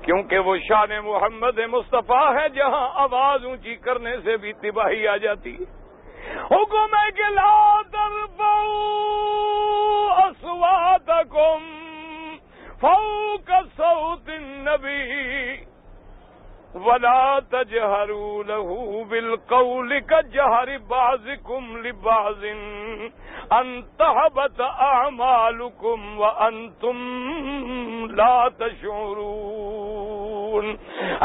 کیونکہ وہ شان محمد مصطفیٰ ہے جہاں آواز اونچی کرنے سے بھی تباہی آ جاتی. حکم ہے کہ لا ترفعوا اصواتکم فوق صوت النبی ولا تجهروا له بالقول كجهر بعضكم لبعض ان تحبط اعمالكم وانتم لا تشعرون.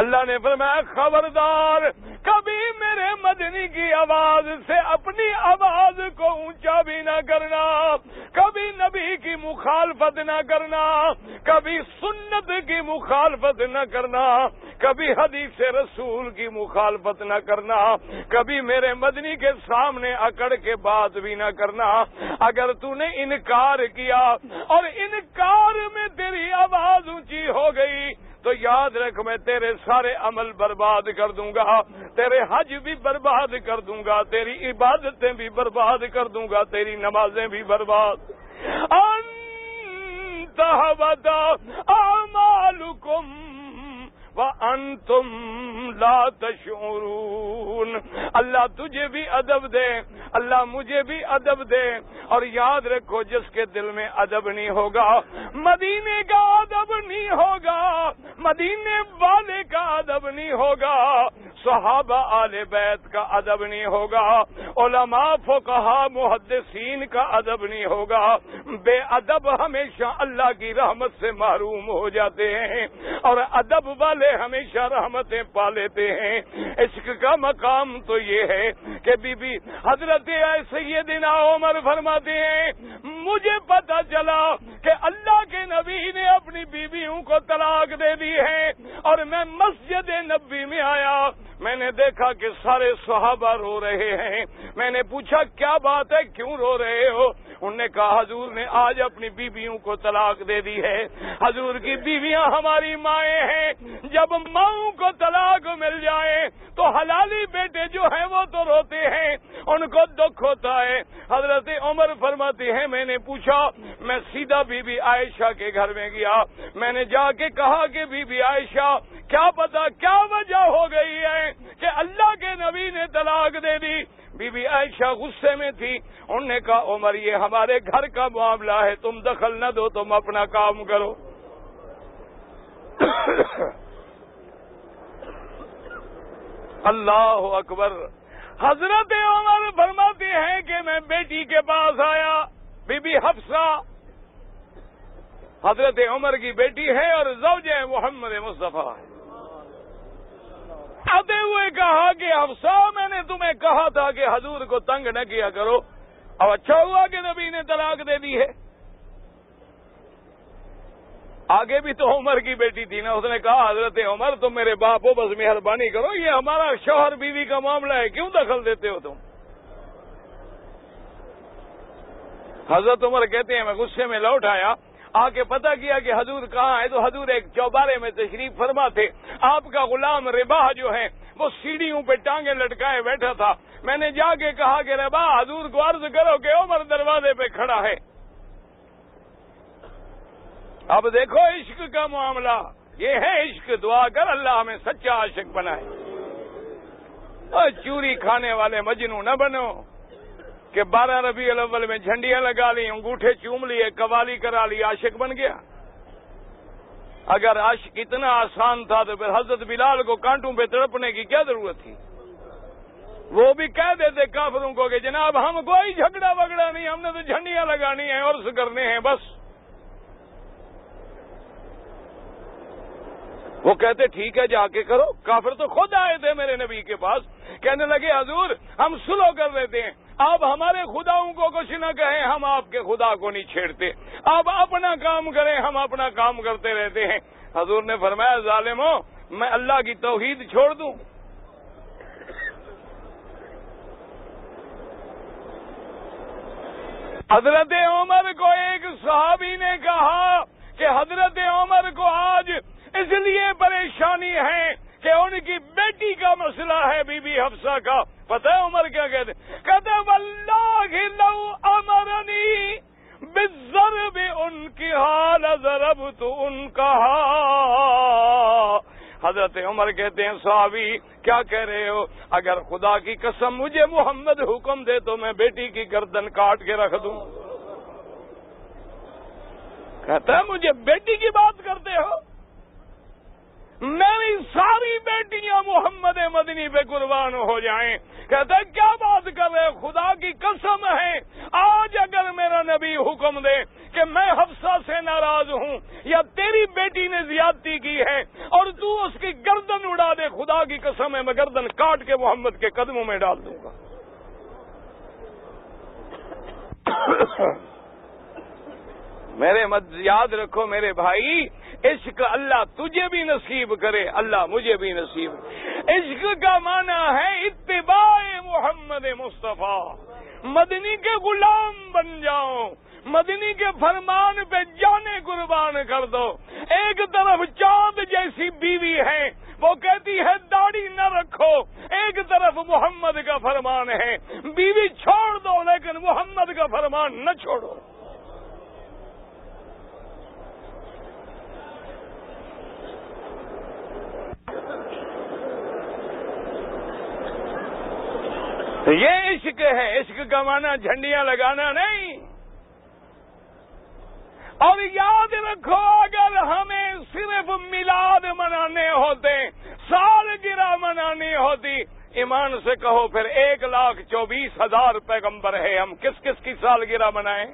اللہ نے فرمایا خبردار کبھی میرے مدنی کی آواز سے اپنی آواز کو اونچا بھی نہ کرنا، کبھی نبی کی مخالفت نہ کرنا، کبھی سنت کی مخالفت نہ کرنا، کبھی حدیث رسول کی مخالفت نہ کرنا، کبھی میرے مدنی کے سامنے اکڑ کے بات بھی نہ کرنا. اگر تو نے انکار کیا اور انکار میں تیری آواز اونچی ہو گئی تو یاد رکھ میں تیرے سارے عمل برباد کر دوں گا، تیرے حج بھی برباد کر دوں گا، تیری عبادتیں بھی برباد کر دوں گا، تیری نمازیں بھی برباد. انتہبت اعمالکم وانتم لا تشعرون. اللہ تجھے بھی ادب دے، اللہ مجھے بھی ادب دے. اور یاد رکھو جس کے دل میں ادب نہیں ہوگا مدینے کا ادب نہیں ہوگا، مدینے والے کا ادب نہیں ہوگا، صحابہ آل بیت کا ادب نہیں ہوگا، علماء فقہاء محدثین کا ادب نہیں ہوگا. بے ادب ہمیشہ اللہ کی رحمت سے محروم ہو جاتے ہیں اور ادب والے ہمیشہ رحمتیں پا لیتے ہیں. عشق کا مقام تو یہ ہے کہ بی بی حضرت سیدنا عمر فرماتے ہیں مجھے پتا چلا کہ اللہ کے نبی نے اپنی بیویوں کو طلاق دے دی ہے اور میں مسجد نبوی میں آیا، میں نے دیکھا کہ سارے صحابہ رو رہے ہیں. میں نے پوچھا کیا بات ہے، کیوں رو رہے ہو؟ انہوں نے کہا حضور نے آج اپنی بیویوں کو طلاق دے دی ہے. حضور کی بیویاں ہماری مائیں ہیں، جب ماؤں کو طلاق مل جائے تو حلالی بیٹے جو ہیں وہ تو روتے ہیں، ان کو دکھ ہوتا ہے. حضرت عمر فرماتے ہیں میں نے پوچھا, میں سیدھا بی بی عائشہ کے گھر میں گیا, میں نے جا کے کہا کہ بی بی عائشہ کیا پتا کیا وجہ ہو گئی ہے کہ اللہ کے نبی نے طلاق دے دی. بی بی عائشہ غصے میں تھی. انہوں نے کہا عمر یہ ہمارے گھر کا معاملہ ہے, تم دخل نہ دو, تم اپنا کام کرو. اللہ اکبر. حضرت عمر فرماتے ہیں کہ میں بیٹی کے پاس آیا, بی بی حفصہ حضرت عمر کی بیٹی ہے اور زوج محمد مصطفیٰ ہے. آتے ہوئے کہا کہ حفصہ میں نے تمہیں کہا تھا کہ حضور کو تنگ نہ کیا کرو, اب اچھا ہوا کہ نبی نے طلاق دے دی ہے. آگے بھی تو عمر کی بیٹی تھی نا, اس نے کہا حضرت عمر تم میرے باپ ہو, بس مہربانی کرو, یہ ہمارا شوہر بیوی کا معاملہ ہے, کیوں دخل دیتے ہو تم. حضرت عمر کہتے ہیں میں غصے میں لوٹ آیا, آ کے پتہ کیا کہ حضور کہاں ہے, تو حضور ایک چوبارے میں تشریف فرما تھے. آپ کا غلام رباح جو ہے وہ سیڑھیوں پہ ٹانگیں لٹکائے بیٹھا تھا. میں نے جا کے کہا کہ رباح حضور کو عرض کرو کہ عمر دروازے پہ کھڑا ہے. اب دیکھو عشق کا معاملہ یہ ہے, عشق دعا کر اللہ ہمیں سچا عاشق بنائے. اور چوری کھانے والے مجنوں نہ بنو کہ 12 ربیع الاول میں جھنڈیاں لگا لی, انگوٹھے چوم لیے, قوالی کرا لی, عاشق بن گیا. اگر عاشق اتنا آسان تھا تو پھر حضرت بلال کو کانٹوں پہ تڑپنے کی کیا ضرورت تھی. وہ بھی کہہ دیتے کافروں کو کہ جناب ہم کوئی جھگڑا وگڑا نہیں, ہم نے تو جھنڈیاں لگانی ہیں, عرس کرنے ہیں بس. وہ کہتے ٹھیک ہے جا کے کرو. کافر تو خود آئے تھے میرے نبی کے پاس, کہنے لگے حضور ہم صلح کر لیتے ہیں, آپ ہمارے خداؤں کو کچھ نہ کہیں, ہم آپ کے خدا کو نہیں چھیڑتے, آپ اپنا کام کریں, ہم اپنا کام کرتے رہتے ہیں. حضور نے فرمایا ظالموں میں اللہ کی توحید چھوڑ دوں. حضرت عمر کو ایک صحابی نے کہا کہ حضرت عمر کو آج اس لیے پریشانی ہے کہ ان کی بیٹی کا مسئلہ ہے, بی بی حفصہ کا. پتہ ہے عمر کیا کہتے, کہتے واللہ لو امرنی بالضرب انکہا لضربت انکہا. حضرت عمر کہتے ہیں صحابی کیا کہہ رہے ہو, اگر خدا کی قسم مجھے محمد حکم دے تو میں بیٹی کی گردن کاٹ کے رکھ دوں. کہتا ہے مجھے بیٹی کی بات کرتے ہو, میری ساری بیٹیاں محمد مدنی پہ قربان ہو جائیں. کہتا ہے کیا بات کر رہے, خدا کی قسم ہے آج اگر میرا نبی حکم دے کہ میں حفصہ سے ناراض ہوں یا تیری بیٹی نے زیادتی کی ہے اور تو اس کی گردن اڑا دے, خدا کی قسم ہے میں گردن کاٹ کے محمد کے قدموں میں ڈال دوں گا. میرے یاد رکھو میرے بھائی, عشق اللہ تجھے بھی نصیب کرے, اللہ مجھے بھی نصیب. عشق کا معنی ہے اتباع محمد مصطفیٰ, مدنی کے غلام بن جاؤ, مدنی کے فرمان پہ جانے قربان کر دو. ایک طرف چاند جیسی بیوی ہے وہ کہتی ہے داڑھی نہ رکھو, ایک طرف محمد کا فرمان ہے بیوی چھوڑ دو لیکن محمد کا فرمان نہ چھوڑو. یہ عشق ہے. عشق کا معنی جھنڈیاں لگانا نہیں. اور یاد رکھو اگر ہمیں صرف میلاد منانے ہوتے, سالگرہ منانی ہوتی, ایمان سے کہو پھر 1,24,000 پیغمبر ہے, ہم کس کس کی سالگرہ منائیں؟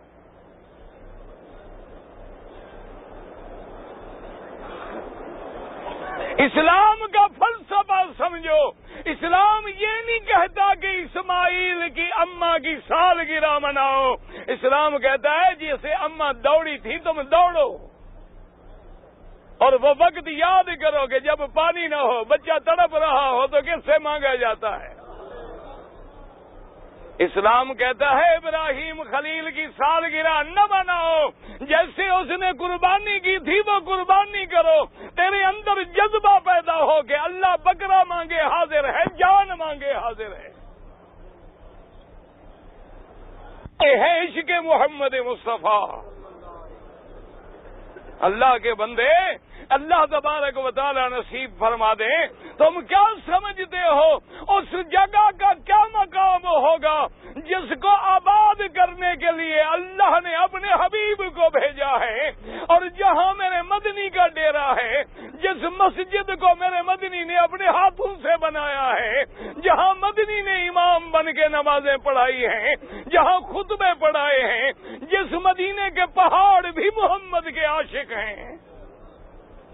اسلام کا فلسفہ سمجھو. اسلام یہ نہیں کہتا کہ اسماعیل کی اماں کی سالگرہ مناؤ. اسلام کہتا ہے جیسے اماں دوڑی تھی تم دوڑو, اور وہ وقت یاد کرو کہ جب پانی نہ ہو, بچہ تڑپ رہا ہو تو کس سے مانگا جاتا ہے؟ اسلام کہتا ہے ابراہیم خلیل کی سالگرہ نہ مناؤ, جیسے اس نے قربانی کی تھی وہ قربانی کرو. تیرے اندر جذبہ پیدا ہو کہ اللہ بکرا مانگے حاضر ہے, جان مانگے حاضر ہے. یہ ہے عشق محمد مصطفیٰ۔ اللہ کے بندے، اللہ تبارک و تعالی نصیب فرما دے، تم کیا سمجھتے ہو اس جگہ کا کیا مقام ہوگا جس کو آباد کرنے کے لیے اللہ نے اپنے حبیب کو بھیجا ہے، اور جہاں میرے مدنی کا ڈیرا ہے، جس مسجد کو میرے مدنی نے اپنے ہاتھوں سے بنایا ہے، جہاں مدنی نے امام بن کے نمازیں پڑھائی ہیں، جہاں خطبے پڑھائے ہیں، جس مدینے کے پہاڑ بھی محمد کے عاشق ہیں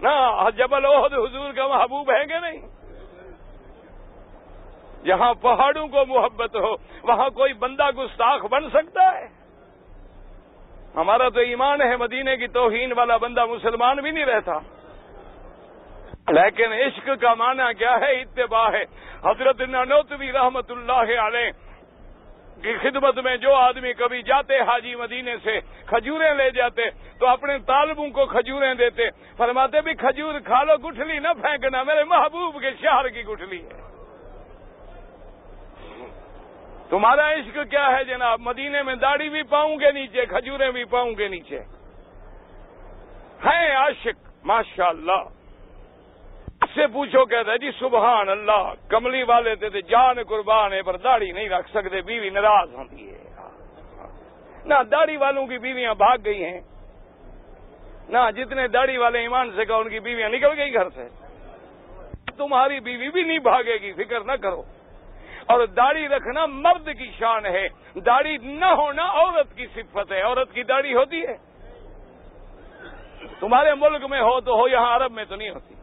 نا، جبل احد حضور کا محبوب ہے کہ نہیں؟ جہاں پہاڑوں کو محبت ہو وہاں کوئی بندہ گستاخ بن سکتا ہے؟ ہمارا تو ایمان ہے مدینے کی توہین والا بندہ مسلمان بھی نہیں رہتا، لیکن عشق کا معنی کیا ہے؟ اتباع ہے۔ حضرت نانوتوی رحمت اللہ علیہ کی خدمت میں جو آدمی کبھی جاتے حاجی مدینے سے کھجوریں لے جاتے تو اپنے طالبوں کو کھجوریں دیتے، فرماتے بھی کھجور کھا لو، گٹھلی نہ پھینکنا، میرے محبوب کے شہر کی گٹھلی ہے۔ تمہارا عشق کیا ہے جناب؟ مدینے میں داڑھی بھی پاؤں کے نیچے، کھجوریں بھی پاؤں کے نیچے، ہیں عاشق ماشاءاللہ۔ سے پوچھو کہتا ہے جی سبحان اللہ، کملی والے تھے جان قربان ہے پر داڑھی نہیں رکھ سکتے، بیوی ناراض ہوتی ہے۔ نہ داڑھی والوں کی بیویاں بھاگ گئی ہیں، نہ جتنے داڑھی والے ایمان سے کہا ان کی بیویاں نکل گئی گھر سے، تمہاری بیوی بھی نہیں بھاگے گی، فکر نہ کرو۔ اور داڑھی رکھنا مرد کی شان ہے، داڑھی نہ ہونا عورت کی صفت ہے، عورت کی داڑھی ہوتی ہے؟ تمہارے ملک میں ہو تو ہو، یہاں عرب میں تو نہیں ہوتی۔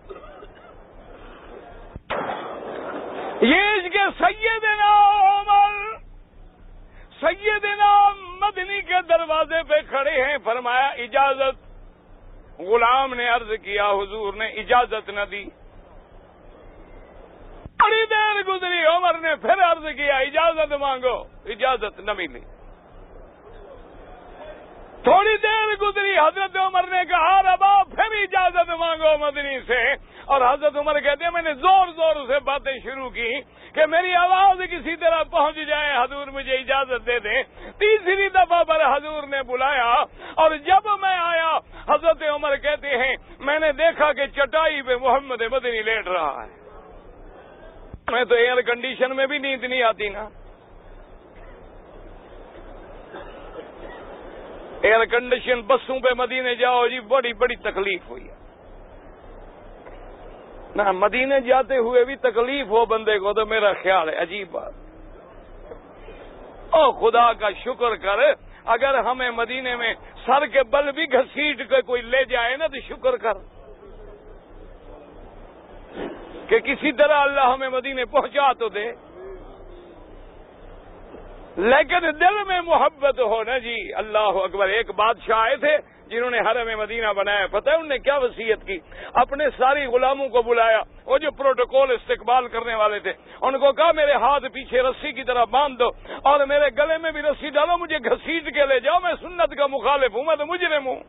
یہ اس کے سیدنا عمر، سیدنا مدنی کے دروازے پہ کھڑے ہیں، فرمایا اجازت۔ غلام نے عرض کیا، حضور نے اجازت نہ دی۔ بڑی دیر گزری، عمر نے پھر عرض کیا اجازت مانگو، اجازت نہ ملی۔ تھوڑی دیر گزری، حضرت عمر نے کہا ربا پھر اجازت مانگو مدنی سے، اور حضرت عمر کہتے ہیں میں نے زور زور سے باتیں شروع کی کہ میری آواز کسی طرح پہنچ جائے، حضور مجھے اجازت دے دیں۔ تیسری دفعہ پر حضور نے بلایا، اور جب میں آیا حضرت عمر کہتے ہیں میں نے دیکھا کہ چٹائی پہ محمد مدنی لیٹ رہا ہے۔ میں تو ایئر کنڈیشن میں بھی نیند نہیں آتی نا، ایئر کنڈیشن بسوں پہ مدینے جاؤ جی، بڑی بڑی تکلیف ہوئی ہے نا، مدینے جاتے ہوئے بھی تکلیف ہو بندے کو تو میرا خیال ہے عجیب بات۔ او خدا کا شکر کر، اگر ہمیں مدینے میں سر کے بل بھی گھسیٹ کے کوئی لے جائے نا تو شکر کر کہ کسی طرح اللہ ہمیں مدینے پہنچا تو دے، لیکن دل میں محبت ہو نا جی۔ اللہ اکبر۔ ایک بادشاہ آئے تھے جنہوں نے حرم مدینہ بنایا، پتہ ہے انہوں نے کیا وصیت کی؟ اپنے ساری غلاموں کو بلایا، وہ جو پروٹوکول استقبال کرنے والے تھے، ان کو کہا میرے ہاتھ پیچھے رسی کی طرح باندھ دو اور میرے گلے میں بھی رسی ڈالو، مجھے گھسیٹ کے لے جاؤ، میں سنت کا مخالف ہوں، میں تو مجرم ہوں۔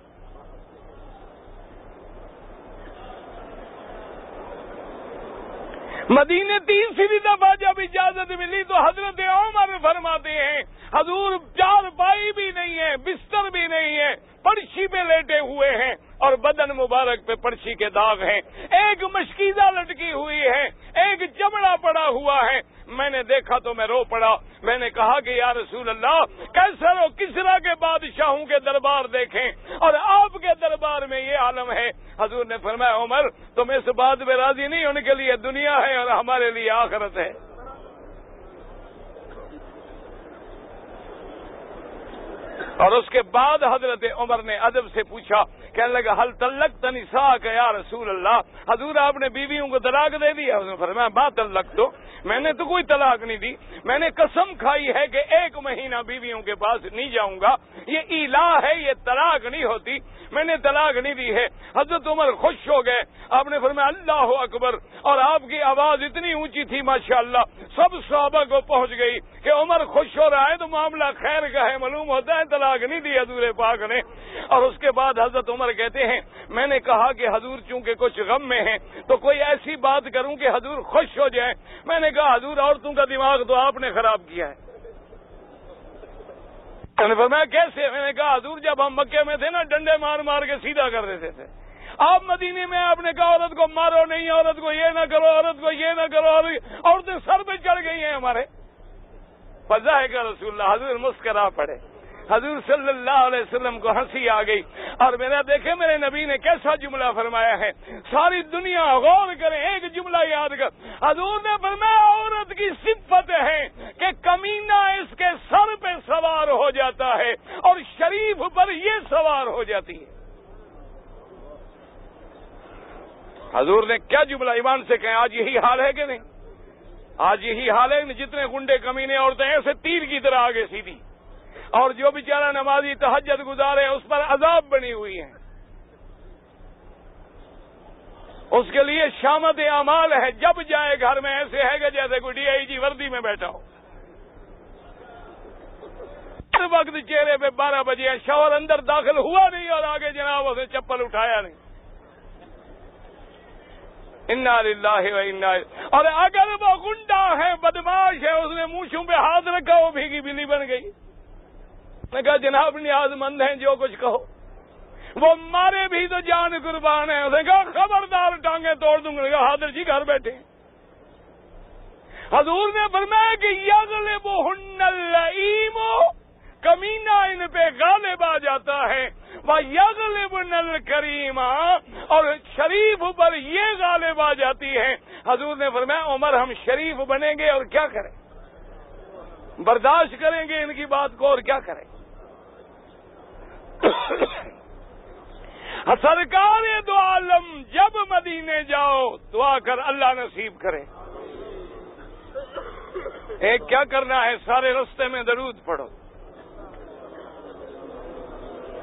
مدینے تیسری دفعہ جب اجازت ملی تو حضرت عمر فرماتے ہیں حضور چارپائی بھی نہیں ہے، بستر بھی نہیں ہے، پرچھی پہ لیٹے ہوئے ہیں اور بدن مبارک پہ پرچھی کے داغ ہیں، ایک مشکیزہ لٹکی ہوئی ہے، ایک چمڑا پڑا ہوا ہے۔ میں نے دیکھا تو میں رو پڑا، میں نے کہا کہ یا رسول اللہ کیسر و کسرا کے بادشاہوں کے دربار دیکھیں اور آپ کے دربار میں یہ عالم ہے۔ حضور نے فرمایا عمر تم اس بات پہ راضی نہیں، ان کے لیے دنیا ہے اور ہمارے لیے آخرت ہے۔ اور اس کے بعد حضرت عمر نے ادب سے پوچھا، کہنے لگا حل طلقت نساءک یا رسول اللہ، حضور آپ نے بیویوں کو طلاق دے دیا؟ اس نے فرمایا ما طلقت، تو میں نے تو کوئی طلاق نہیں دی، میں نے قسم کھائی ہے کہ 1 مہینہ بیویوں کے پاس نہیں جاؤں گا، یہ ایلا ہے، یہ طلاق نہیں ہوتی، میں نے طلاق نہیں دی ہے۔ حضرت عمر خوش ہو گئے، آپ نے فرمایا اللہ اکبر، اور آپ کی آواز اتنی اونچی تھی ماشاءاللہ سب صحابہ کو پہنچ گئی کہ عمر خوش ہو رہا ہے تو معاملہ خیر کا ہے، معلوم ہوتا ہے طلاق نہیں دی حضور پاک نے۔ اور اس کے بعد حضرت عمر کہتے ہیں میں نے کہا کہ حضور چونکہ کچھ غم میں ہیں تو کوئی ایسی بات کروں کہ حضور خوش ہو جائیں، میں نے کہا حضور عورتوں کا دماغ تو آپ نے خراب کیا ہے، فرمایا کیسے؟ میں نے کہا حضور جب ہم مکے میں تھے نا ڈنڈے مار مار کے سیدھا کر دیتے تھے، آپ مدینے میں آپ نے کہا عورت کو مارو نہیں، عورت کو یہ نہ کرو، عورت کو یہ نہ کرو، عورتیں سر پہ چڑھ گئی ہیں ہمارے. فضائے کا رسول اللہ، حضور مسکرا پڑے. حضور صلی اللہ علیہ وسلم کو ہنسی آ گئی اور میرا دیکھے میرے نبی نے کیسا جملہ فرمایا ہے، ساری دنیا غور کرے، ایک جملہ یاد کر. حضور نے فرمایا عورت کی صفت ہے کہ کمینہ اس کے سر پہ سوار ہو جاتا ہے اور شریف پر یہ سوار ہو جاتی ہے. حضور نے کیا جملہ ایمان سے کہیں. آج یہی حال ہے کہ نہیں؟ آج یہی حال ہے. جتنے گنڈے کمینے عورتیں ایسے تیر کی طرح آگے سیدھی، اور جو بیچارہ نمازی تہجد گزارے اس پر عذاب بنی ہوئی ہے. اس کے لیے شامت اعمال ہے، جب جائے گھر میں ایسے ہے کہ جیسے کوئی DIG وردی میں بیٹھا ہو. ہر وقت چہرے پہ 12 بجے شوہر اندر داخل ہوا نہیں اور آگے جناب اسے چپل اٹھایا نہیں. انا للہ و انا، اور اگر وہ گنڈا ہے، بدماش ہے، اس نے مونچھوں پہ ہاتھ رکھا، وہ بھیگی بلی بن گئی. میں کہا جناب نیاز مند ہیں، جو کچھ کہو. وہ مارے بھی تو جان قربان ہے. اس نے کہا خبردار ٹانگیں توڑ دوں گا. حاضر جی گھر بیٹھے. حضور نے فرمایا کہ یغلبہن اللئیم، کمینہ ان پہ غالب آ جاتا ہے، وَيَغْلِبْنَ الْكَرِيمَ، اور شریف پر یہ غالب آ جاتی ہے. حضور نے فرمایا عمر ہم شریف بنیں گے اور کیا کریں؟ برداشت کریں گے ان کی بات کو اور کیا کریں؟ سرکار دو عالم جب مدینے جاؤ دعا کر اللہ نصیب کرے. ایک کیا کرنا ہے، سارے رستے میں درود پڑھو،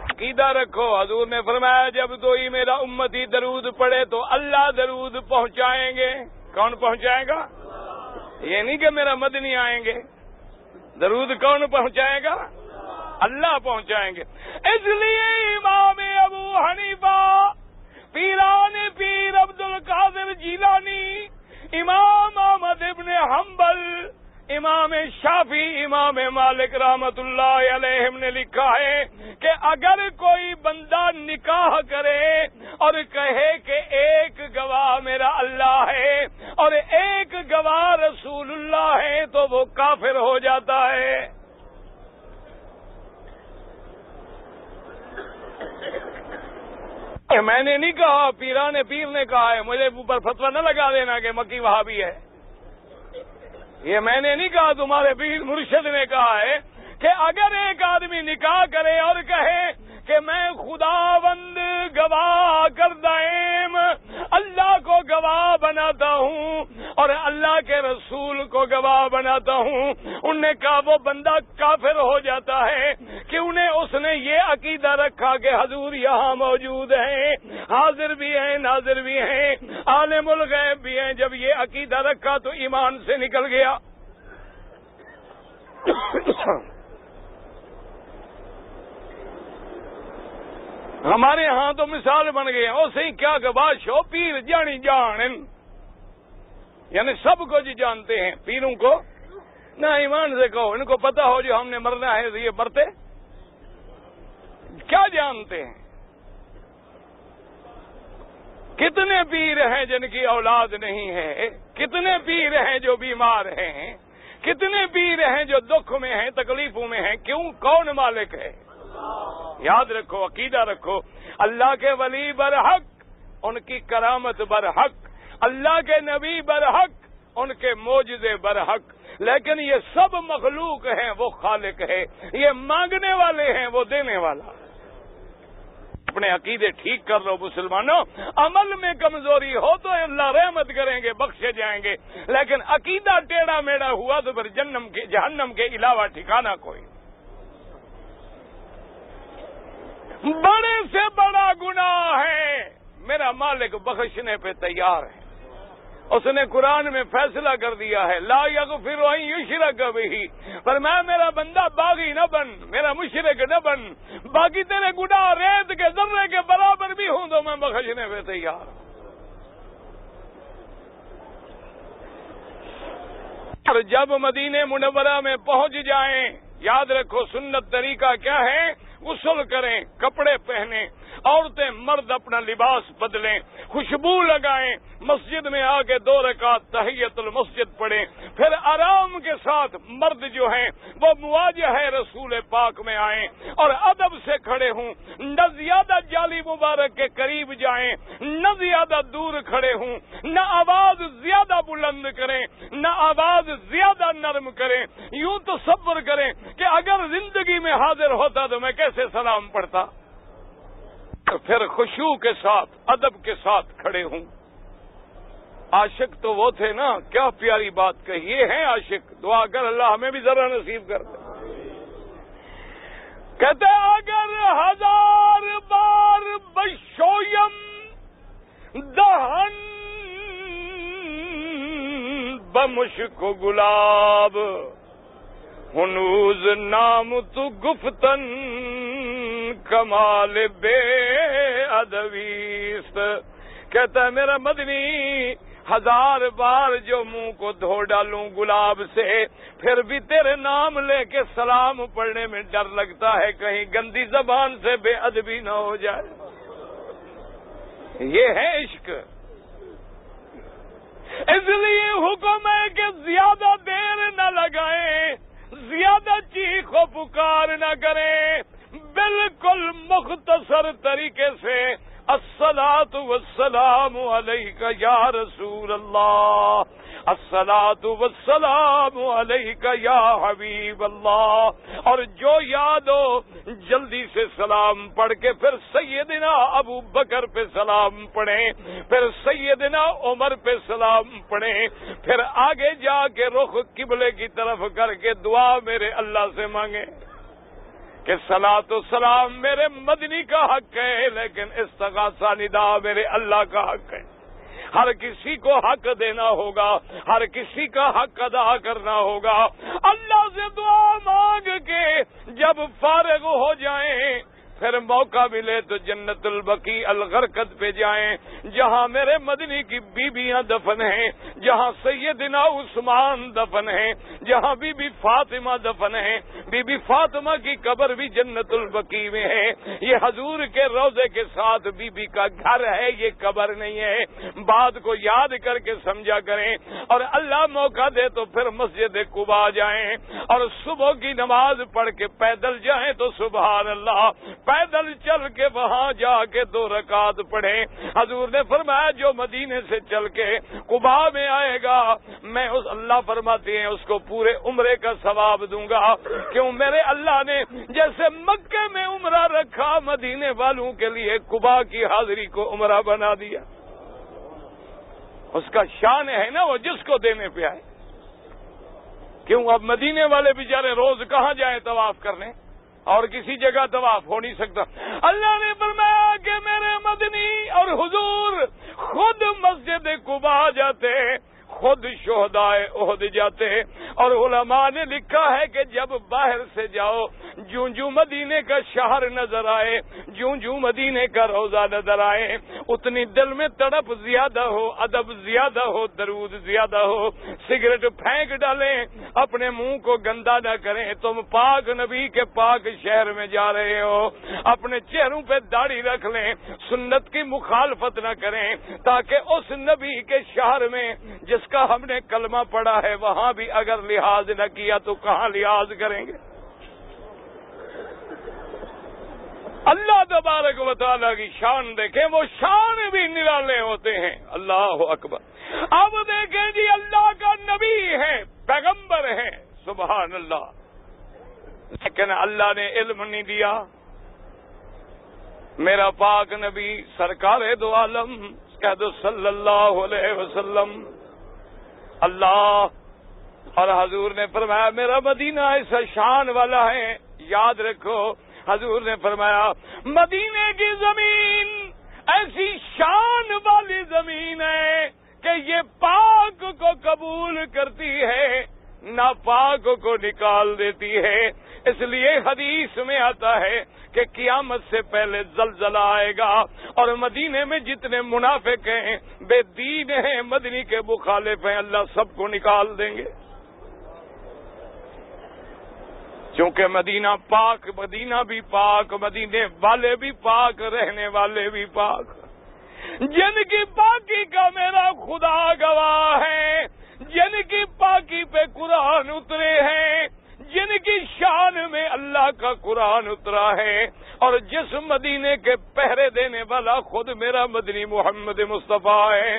عقیدہ رکھو. حضور نے فرمایا جب کوئی میرا امتی درود پڑھے تو اللہ درود پہنچائیں گے. کون پہنچائے گا؟ یہ نہیں کہ میرا مدنی آئیں گے. درود کون پہنچائے گا؟ اللہ پہنچائیں گے. اس لیے امام ابو حنیفہ، پیران پیر عبد القادر جیلانی، امام احمد ابن حنبل، امام شافعی، امام مالک رحمت اللہ علیہم نے لکھا ہے کہ اگر کوئی بندہ نکاح کرے اور کہے کہ ایک گواہ میرا اللہ ہے اور ایک گواہ رسول اللہ ہے تو وہ کافر ہو جاتا ہے. میں نے نہیں کہا، پیران پیر نے کہا ہے. مجھے اوپر فتویٰ نہ لگا دینا کہ مکی وہابی ہے. یہ میں نے نہیں کہا، تمہارے پیر مرشد نے کہا ہے کہ اگر ایک آدمی نکاح کرے اور کہے کہ میں خداوند گواہ کر دائم اللہ کو گواہ بناتا ہوں اور اللہ کے رسول کو گواہ بناتا ہوں، انہوں نے کہا وہ بندہ کافر ہو جاتا ہے. کیوں نے؟ اس نے یہ عقیدہ رکھا کہ حضور یہاں موجود ہیں، حاضر بھی ہیں، ناظر بھی ہیں، عالم الغیب بھی ہیں. جب یہ عقیدہ رکھا تو ایمان سے نکل گیا. ہمارے ہاں تو مثال بن گئے ہیں، صحیح کیا گواش ہو پیر جانی جان، یعنی سب کچھ جانتے ہیں. پیروں کو نہ ایمان سے کہو، ان کو پتا ہو جو ہم نے مرنا ہے یہ مرتے کیا جانتے ہیں. کتنے پیر ہیں جن کی اولاد نہیں ہے، کتنے پیر ہیں جو بیمار ہیں، کتنے پیر ہیں جو دکھ میں ہیں، تکلیفوں میں ہیں. کیوں؟ کون مالک ہے؟ یاد رکھو، عقیدہ رکھو. اللہ کے ولی برحق، ان کی کرامت برحق، اللہ کے نبی برحق، ان کے معجزے برحق. لیکن یہ سب مخلوق ہیں، وہ خالق ہے. یہ مانگنے والے ہیں، وہ دینے والا. اپنے عقیدے ٹھیک کر لو مسلمانوں. عمل میں کمزوری ہو تو اللہ رحمت کریں گے، بخشے جائیں گے. لیکن عقیدہ ٹیڑھا میڑھا ہوا تو پھر جہنم کے علاوہ ٹھکانہ کوئی. بڑے سے بڑا گناہ ہے، میرا مالک بخشنے پہ تیار ہے. اس نے قرآن میں فیصلہ کر دیا ہے، لا یغفر ان یشرک بہ. فرمایا میرا بندہ باغی نہ بن، میرا مشرک نہ بن. باقی تیرے گناہ ریت کے ذرے کے برابر بھی ہوں تو میں بخشنے پہ تیار ہوں. اور جب مدینہ منورہ میں پہنچ جائیں یاد رکھو سنت طریقہ کیا ہے؟ غسل کریں، کپڑے پہنیں، عورتیں مرد اپنا لباس بدلیں، خوشبو لگائیں، مسجد میں آ کے 2 رکعت تحیت المسجد پڑھیں، پھر آرام کے ساتھ مرد جو ہیں وہ مواجہ ہے رسول پاک میں آئیں اور ادب سے کھڑے ہوں، نہ زیادہ جالی مبارک کے قریب جائیں، نہ زیادہ دور کھڑے ہوں، نہ آواز زیادہ بلند کریں، نہ آواز زیادہ نرم کریں۔ یوں تصور کریں کہ اگر زندگی میں حاضر ہوتا تو میں کیسے سلام پڑھتا؟ پھر خشوع کے ساتھ ادب کے ساتھ کھڑے ہوں۔ عاشق تو وہ تھے نا، کیا پیاری بات کہی، یہ ہیں عاشق۔ دعا کر اللہ ہمیں بھی ذرا نصیب کر دے۔ کہتے اگر 1000 بار بشویم دہن بمشک و گلاب ہنوز نام تو گفتن کمال بے ادبیست۔ کہتا ہے میرا مدنی 1000 بار جو منہ کو دھو ڈالوں گلاب سے، پھر بھی تیرے نام لے کے سلام پڑھنے میں ڈر لگتا ہے کہیں گندی زبان سے بے ادبی نہ ہو جائے۔ یہ ہے عشق۔ اس لیے حکم ہے کہ زیادہ دیر نہ لگائیں، زیادہ چیخ و پکار نہ کریں، بالکل مختصر طریقے سے الصلاۃ والسلام علیک یا رسول اللہ، الصلاۃ والسلام علیک یا حبیب اللہ، اور جو یاد ہو جلدی سے سلام پڑھ کے پھر سیدنا ابو بکر پہ سلام پڑھیں، پھر سیدنا عمر پہ سلام پڑھیں، پھر آگے جا کے رخ قبلے کی طرف کر کے دعا میرے اللہ سے مانگیں کہ صلاۃ و سلام میرے مدنی کا حق ہے، لیکن استغاثہ ندا میرے اللہ کا حق ہے۔ ہر کسی کو حق دینا ہوگا، ہر کسی کا حق ادا کرنا ہوگا۔ اللہ سے دعا مانگ کے جب فارغ ہو جائیں، پھر موقع ملے تو جنت البقیع الغرقد پہ جائیں، جہاں میرے مدنی کی بیویاں دفن ہیں، جہاں سیدنا عثمان دفن ہیں، جہاں بی بی فاطمہ دفن ہیں۔ بی بی فاطمہ کی قبر بھی جنت البقیع میں ہے۔ یہ حضور کے روضے کے ساتھ بی بی کا گھر ہے، یہ قبر نہیں ہے۔ بات کو یاد کر کے سمجھا کریں، اور اللہ موقع دے تو پھر مسجد قباء جائیں اور صبح کی نماز پڑھ کے پیدل جائیں تو سبحان اللہ، پیدل چل کے وہاں جا کے 2 رکعت پڑھیں۔ حضور نے فرمایا جو مدینے سے چل کے قباء میں آئے گا، میں اس اللہ فرماتے ہیں اس کو پورے عمرے کا ثواب دوں گا۔ کیوں؟ میرے اللہ نے جیسے مکے میں عمرہ رکھا، مدینے والوں کے لیے قباء کی حاضری کو عمرہ بنا دیا۔ اس کا شان ہے نا وہ جس کو دینے پہ آئے۔ کیوں؟ اب مدینے والے بیچارے روز کہاں جائیں طواف کرنے، اور کسی جگہ طواف ہو نہیں سکتا۔ اللہ نے فرمایا کہ میرے مدنی اور حضور خود مسجد قباء جاتے، خود شہدائے احد جاتے، اور علماء نے لکھا ہے کہ جب باہر سے جاؤ، جوں جوں مدینے کا شہر نظر آئے، جوں جوں مدینے کا روضہ نظر آئے، اتنی دل میں تڑپ زیادہ ہو، ادب زیادہ ہو، درود زیادہ ہو۔ سگریٹ پھینک ڈالیں، اپنے منہ کو گندا نہ کریں، تم پاک نبی کے پاک شہر میں جا رہے ہو۔ اپنے چہروں پہ داڑھی رکھ لیں، سنت کی مخالفت نہ کریں، تاکہ اس نبی کے شہر میں جس کا ہم نے کلمہ پڑھا ہے وہاں بھی اگر لحاظ نہ کیا تو کہاں لحاظ کریں گے؟ اللہ تبارک و تعالیٰ کی شان دیکھیں، وہ شان بھی نرالے ہوتے ہیں۔ اللہ اکبر۔ اب دیکھیں جی، اللہ کا نبی ہے، پیغمبر ہے، سبحان اللہ، لیکن اللہ نے علم نہیں دیا۔ میرا پاک نبی سرکار دو عالم کہہ دو صلی اللہ علیہ وسلم، اللہ اور حضور نے فرمایا میرا مدینہ ایسا شان والا ہے۔ یاد رکھو، حضور نے فرمایا مدینے کی زمین ایسی شان والی زمین ہے کہ یہ پاک کو قبول کرتی ہے، ناپاک کو نکال دیتی ہے۔ اس لیے حدیث میں آتا ہے کہ قیامت سے پہلے زلزلہ آئے گا، اور مدینے میں جتنے منافق ہیں، بے دین ہیں، مدنی کے مخالف ہیں، اللہ سب کو نکال دیں گے۔ چونکہ مدینہ پاک، مدینہ بھی پاک، مدینے والے بھی پاک، رہنے والے بھی پاک، جن کی پاکی کا میرا خدا گواہ ہے، جن کی پاکی پہ قرآن اترے ہیں، جن کی شان میں اللہ کا قرآن اترا ہے، اور جس مدینے کے پہرے دینے والا خود میرا مدنی محمد مصطفیٰ ہے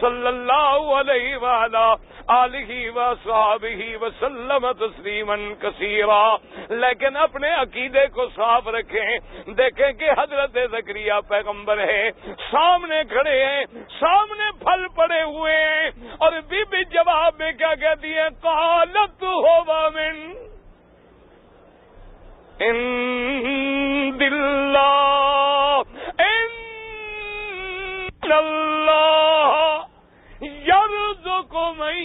صلی اللہ علیہ وآلہ آلہ وصحبہ وسلم تسلیما کثیرا۔ لیکن اپنے عقیدے کو صاف رکھیں، دیکھیں کہ حضرت زکریا پیغمبر ہے، سامنے کھڑے ہیں، سامنے پھل پڑے ہوئے ہیں، اور بی بی جواب میں کیا کہتی ہے؟ قالت ہوا من عند اللہ ان اللہ یرزق من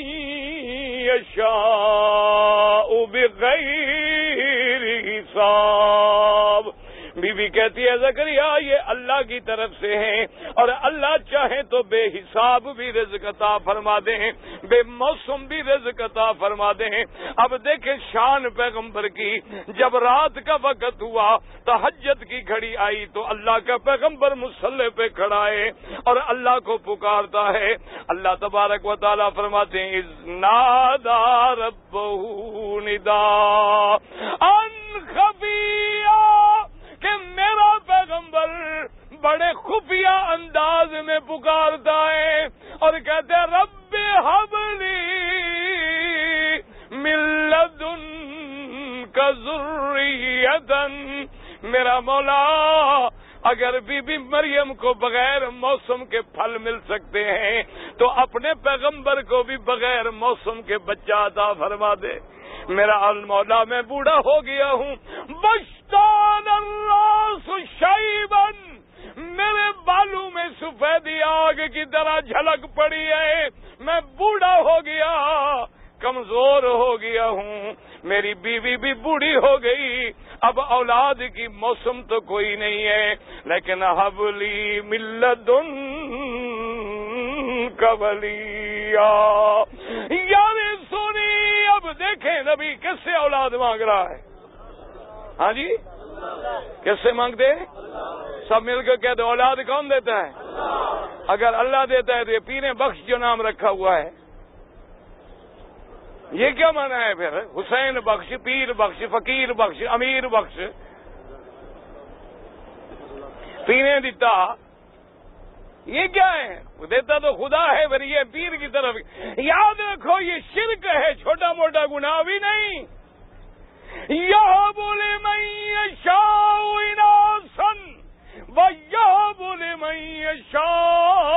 یشاء بغیر حساب۔ بی بی کہتی ہے زکریا یہ اللہ کی طرف سے ہیں، اور اللہ چاہیں تو بے حساب بھی رزق عطا فرما دیں، بے موسم بھی رزق عطا فرما دیں۔ اب دیکھیں شان پیغمبر کی، جب رات کا وقت ہوا، تہجد کی گھڑی آئی، تو اللہ کا پیغمبر مصلی پہ کھڑا ہے اور اللہ کو پکارتا ہے۔ اللہ تبارک و تعالیٰ فرماتے ہیں اذ نادى ربه نداء خفيا، کہ میرا پیغمبر بڑے خفیہ انداز میں پکارتا ہے اور کہتے ہیں رب ہب لی من لدنک ذریۃ، میرا مولا اگر بی بی مریم کو بغیر موسم کے پھل مل سکتے ہیں تو اپنے پیغمبر کو بھی بغیر موسم کے بچہ عطا فرما دے۔ میرا مولا میں بوڑھا ہو گیا ہوں، بشتان الراس شیبا، میرے بالوں میں سفیدی آگ کی طرح جھلک پڑی ہے، میں بوڑھا ہو گیا، کمزور ہو گیا ہوں، میری بیوی بھی بوڑھی ہو گئی، اب اولاد کی موسم تو کوئی نہیں ہے، لیکن حبلی من لدنک ولیا یار سنی۔ اب دیکھیں نبی کس سے اولاد مانگ رہا ہے؟ ہاں جی کس سے مانگتے؟ سب مل کر کہتے اولاد کون دیتا ہے؟ اگر اللہ دیتا ہے تو یہ پیر بخش جو نام رکھا ہوا ہے یہ کیا معنی ہے پھر؟ حسین بخش، پیر بخش، فقیر بخش، امیر بخش، پینے دیتا، یہ کیا ہے؟ وہ دیتا تو خدا ہے، پھر یہ پیر کی طرف۔ یاد رکھو یہ شرک ہے، چھوٹا موٹا گناہ بھی نہیں۔ یہب لمن یشاء اناثا ویہب لمن یشاء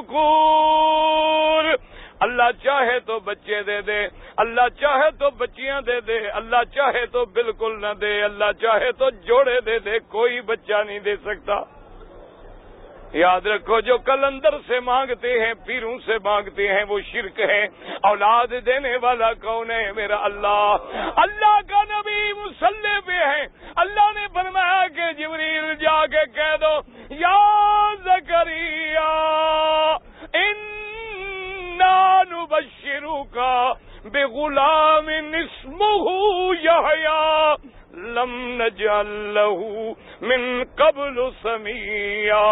الذکور، اللہ چاہے تو بچے دے دے، اللہ چاہے تو بچیاں دے دے، اللہ چاہے تو بالکل نہ دے، اللہ چاہے تو جوڑے دے دے، کوئی بچہ نہیں دے سکتا۔ یاد رکھو جو کلندر سے مانگتے ہیں، پیروں سے مانگتے ہیں، وہ شرک ہے۔ اولاد دینے والا کون ہے؟ میرا اللہ۔ اللہ کا نبی مصلی پہ ہے، اللہ نے فرمایا کہ جبریل جا کے کہہ دو یا زکریا انا نبشرک بغلام اسمہ یحییٰ لم نجعل له من قبل سمیا۔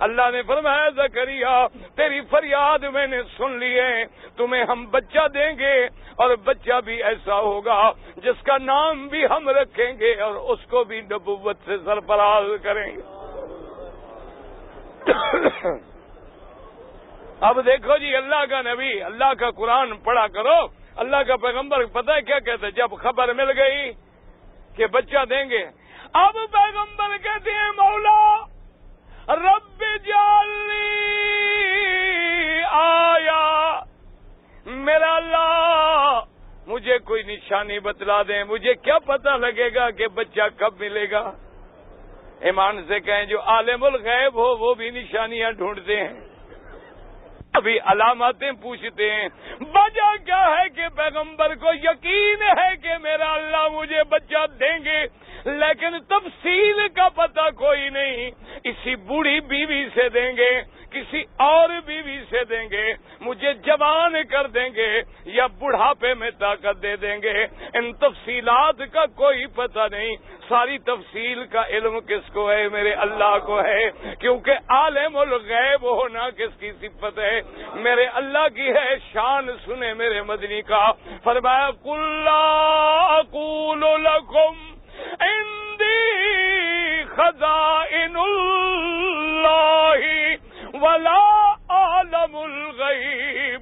اللہ نے فرمایا زکریا تیری فریاد میں نے سن لی ہے، تمہیں ہم بچہ دیں گے، اور بچہ بھی ایسا ہوگا جس کا نام بھی ہم رکھیں گے اور اس کو بھی نبوت سے سرفراز کریں گے۔ اب دیکھو جی اللہ کا نبی، اللہ کا قرآن پڑھا کرو، اللہ کا پیغمبر پتہ ہے کیا کہتے؟ جب خبر مل گئی کہ بچہ دیں گے، اب پیغمبر کہتے ہیں مولا رب جعلنی آیا، میرا اللہ مجھے کوئی نشانی بتلا دیں، مجھے کیا پتہ لگے گا کہ بچہ کب ملے گا؟ ایمان سے کہیں جو عالم الغیب ہو وہ بھی نشانیاں ڈھونڈتے ہیں، ابھی علاماتیں پوچھتے ہیں۔ وجہ کیا ہے کہ پیغمبر کو یقین ہے کہ میرا اللہ مجھے بچہ دیں گے، لیکن تفصیل کا پتہ کوئی نہیں، اسی بوڑھی بیوی سے دیں گے، کسی اور بیوی سے دیں گے، مجھے مجھے جوان کر دیں گے یا بڑھاپے میں طاقت دے دیں گے، ان تفصیلات کا کوئی پتہ نہیں۔ ساری تفصیل کا علم کس کو ہے؟ میرے اللہ کو ہے، کیونکہ عالم الغیب ہونا کس کی صفت ہے؟ میرے اللہ کی ہے۔ شان سنے میرے مدنی کا، فرمایا قُل لَا أَقُولُ لَكُمْ عِندِي خَزَائِنُ اللَّهِ وَلَا أَعْلَمُ الْغَيْبَ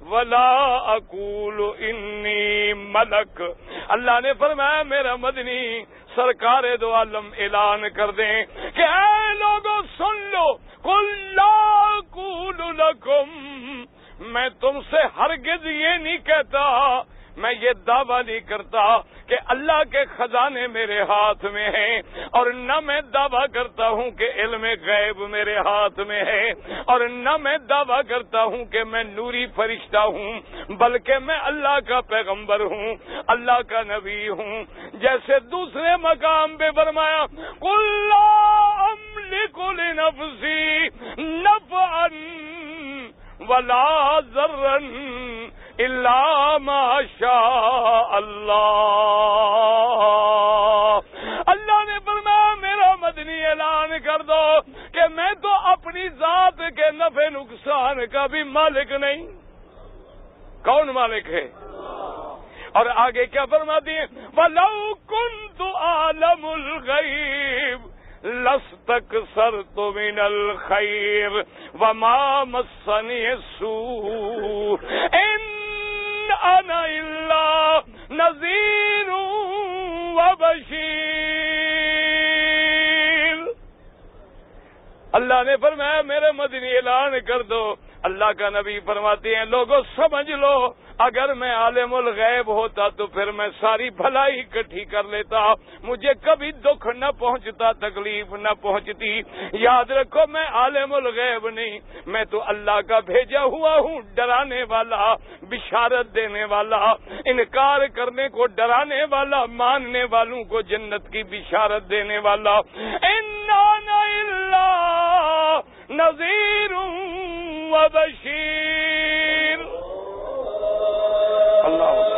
وَلَا أَقُولُ إِنِّي مَلَكٌ۔ اللہ نے فرمایا میرا مدنی سرکار دو عالم اعلان کر دیں کہ اے لوگوں سن لو، قُل لَا أَقُولُ لَكُمْ، میں تم سے ہرگز یہ نہیں کہتا، میں یہ دعویٰ نہیں کرتا کہ اللہ کے خزانے میرے ہاتھ میں ہیں، اور نہ میں دعویٰ کرتا ہوں کہ علم غیب میرے ہاتھ میں ہے، اور نہ میں دعویٰ کرتا ہوں کہ میں نوری فرشتہ ہوں، بلکہ میں اللہ کا پیغمبر ہوں، اللہ کا نبی ہوں۔ جیسے دوسرے مقام پہ فرمایا قُل لَا أَمْلِكُ لِنَفْسِي نَفْعًا وَلَا ضَرًّا إِلَّا مَا شَاءَ اللَّهُ۔ اللہ نے فرمایا میرا مدنی اعلان کر دو کہ میں تو اپنی ذات کے نفع نقصان کا بھی مالک نہیں۔ کون مالک ہے؟ اور آگے کیا فرماتی ہیں؟ وَلَوْ كُنْتُ أَعْلَمُ الْغَيْبَ لَاسْتَكْثَرْتُ مِنَ الْخَيْرِ وَمَا مَسَّنِيَ السُّوءُ إِنْ أَنَا إِلَّا نَذِيرٌ وَبَشِيرٌ۔ اللہ نے فرمایا میرے مدنی اعلان کر دو۔ اللہ کا نبی فرماتے ہیں لوگوں سمجھ لو، اگر میں عالم الغیب ہوتا تو پھر میں ساری بھلائی اکٹھی کر لیتا، مجھے کبھی دکھ نہ پہنچتا، تکلیف نہ پہنچتی۔ یاد رکھو میں عالم الغیب نہیں، میں تو اللہ کا بھیجا ہوا ہوں، ڈرانے والا، بشارت دینے والا، انکار کرنے کو ڈرانے والا، ماننے والوں کو جنت کی بشارت دینے والا۔ إِنَّ أَنَا إِلَّا نَذِيرٌ وَبَشِيرٌ۔ اللہ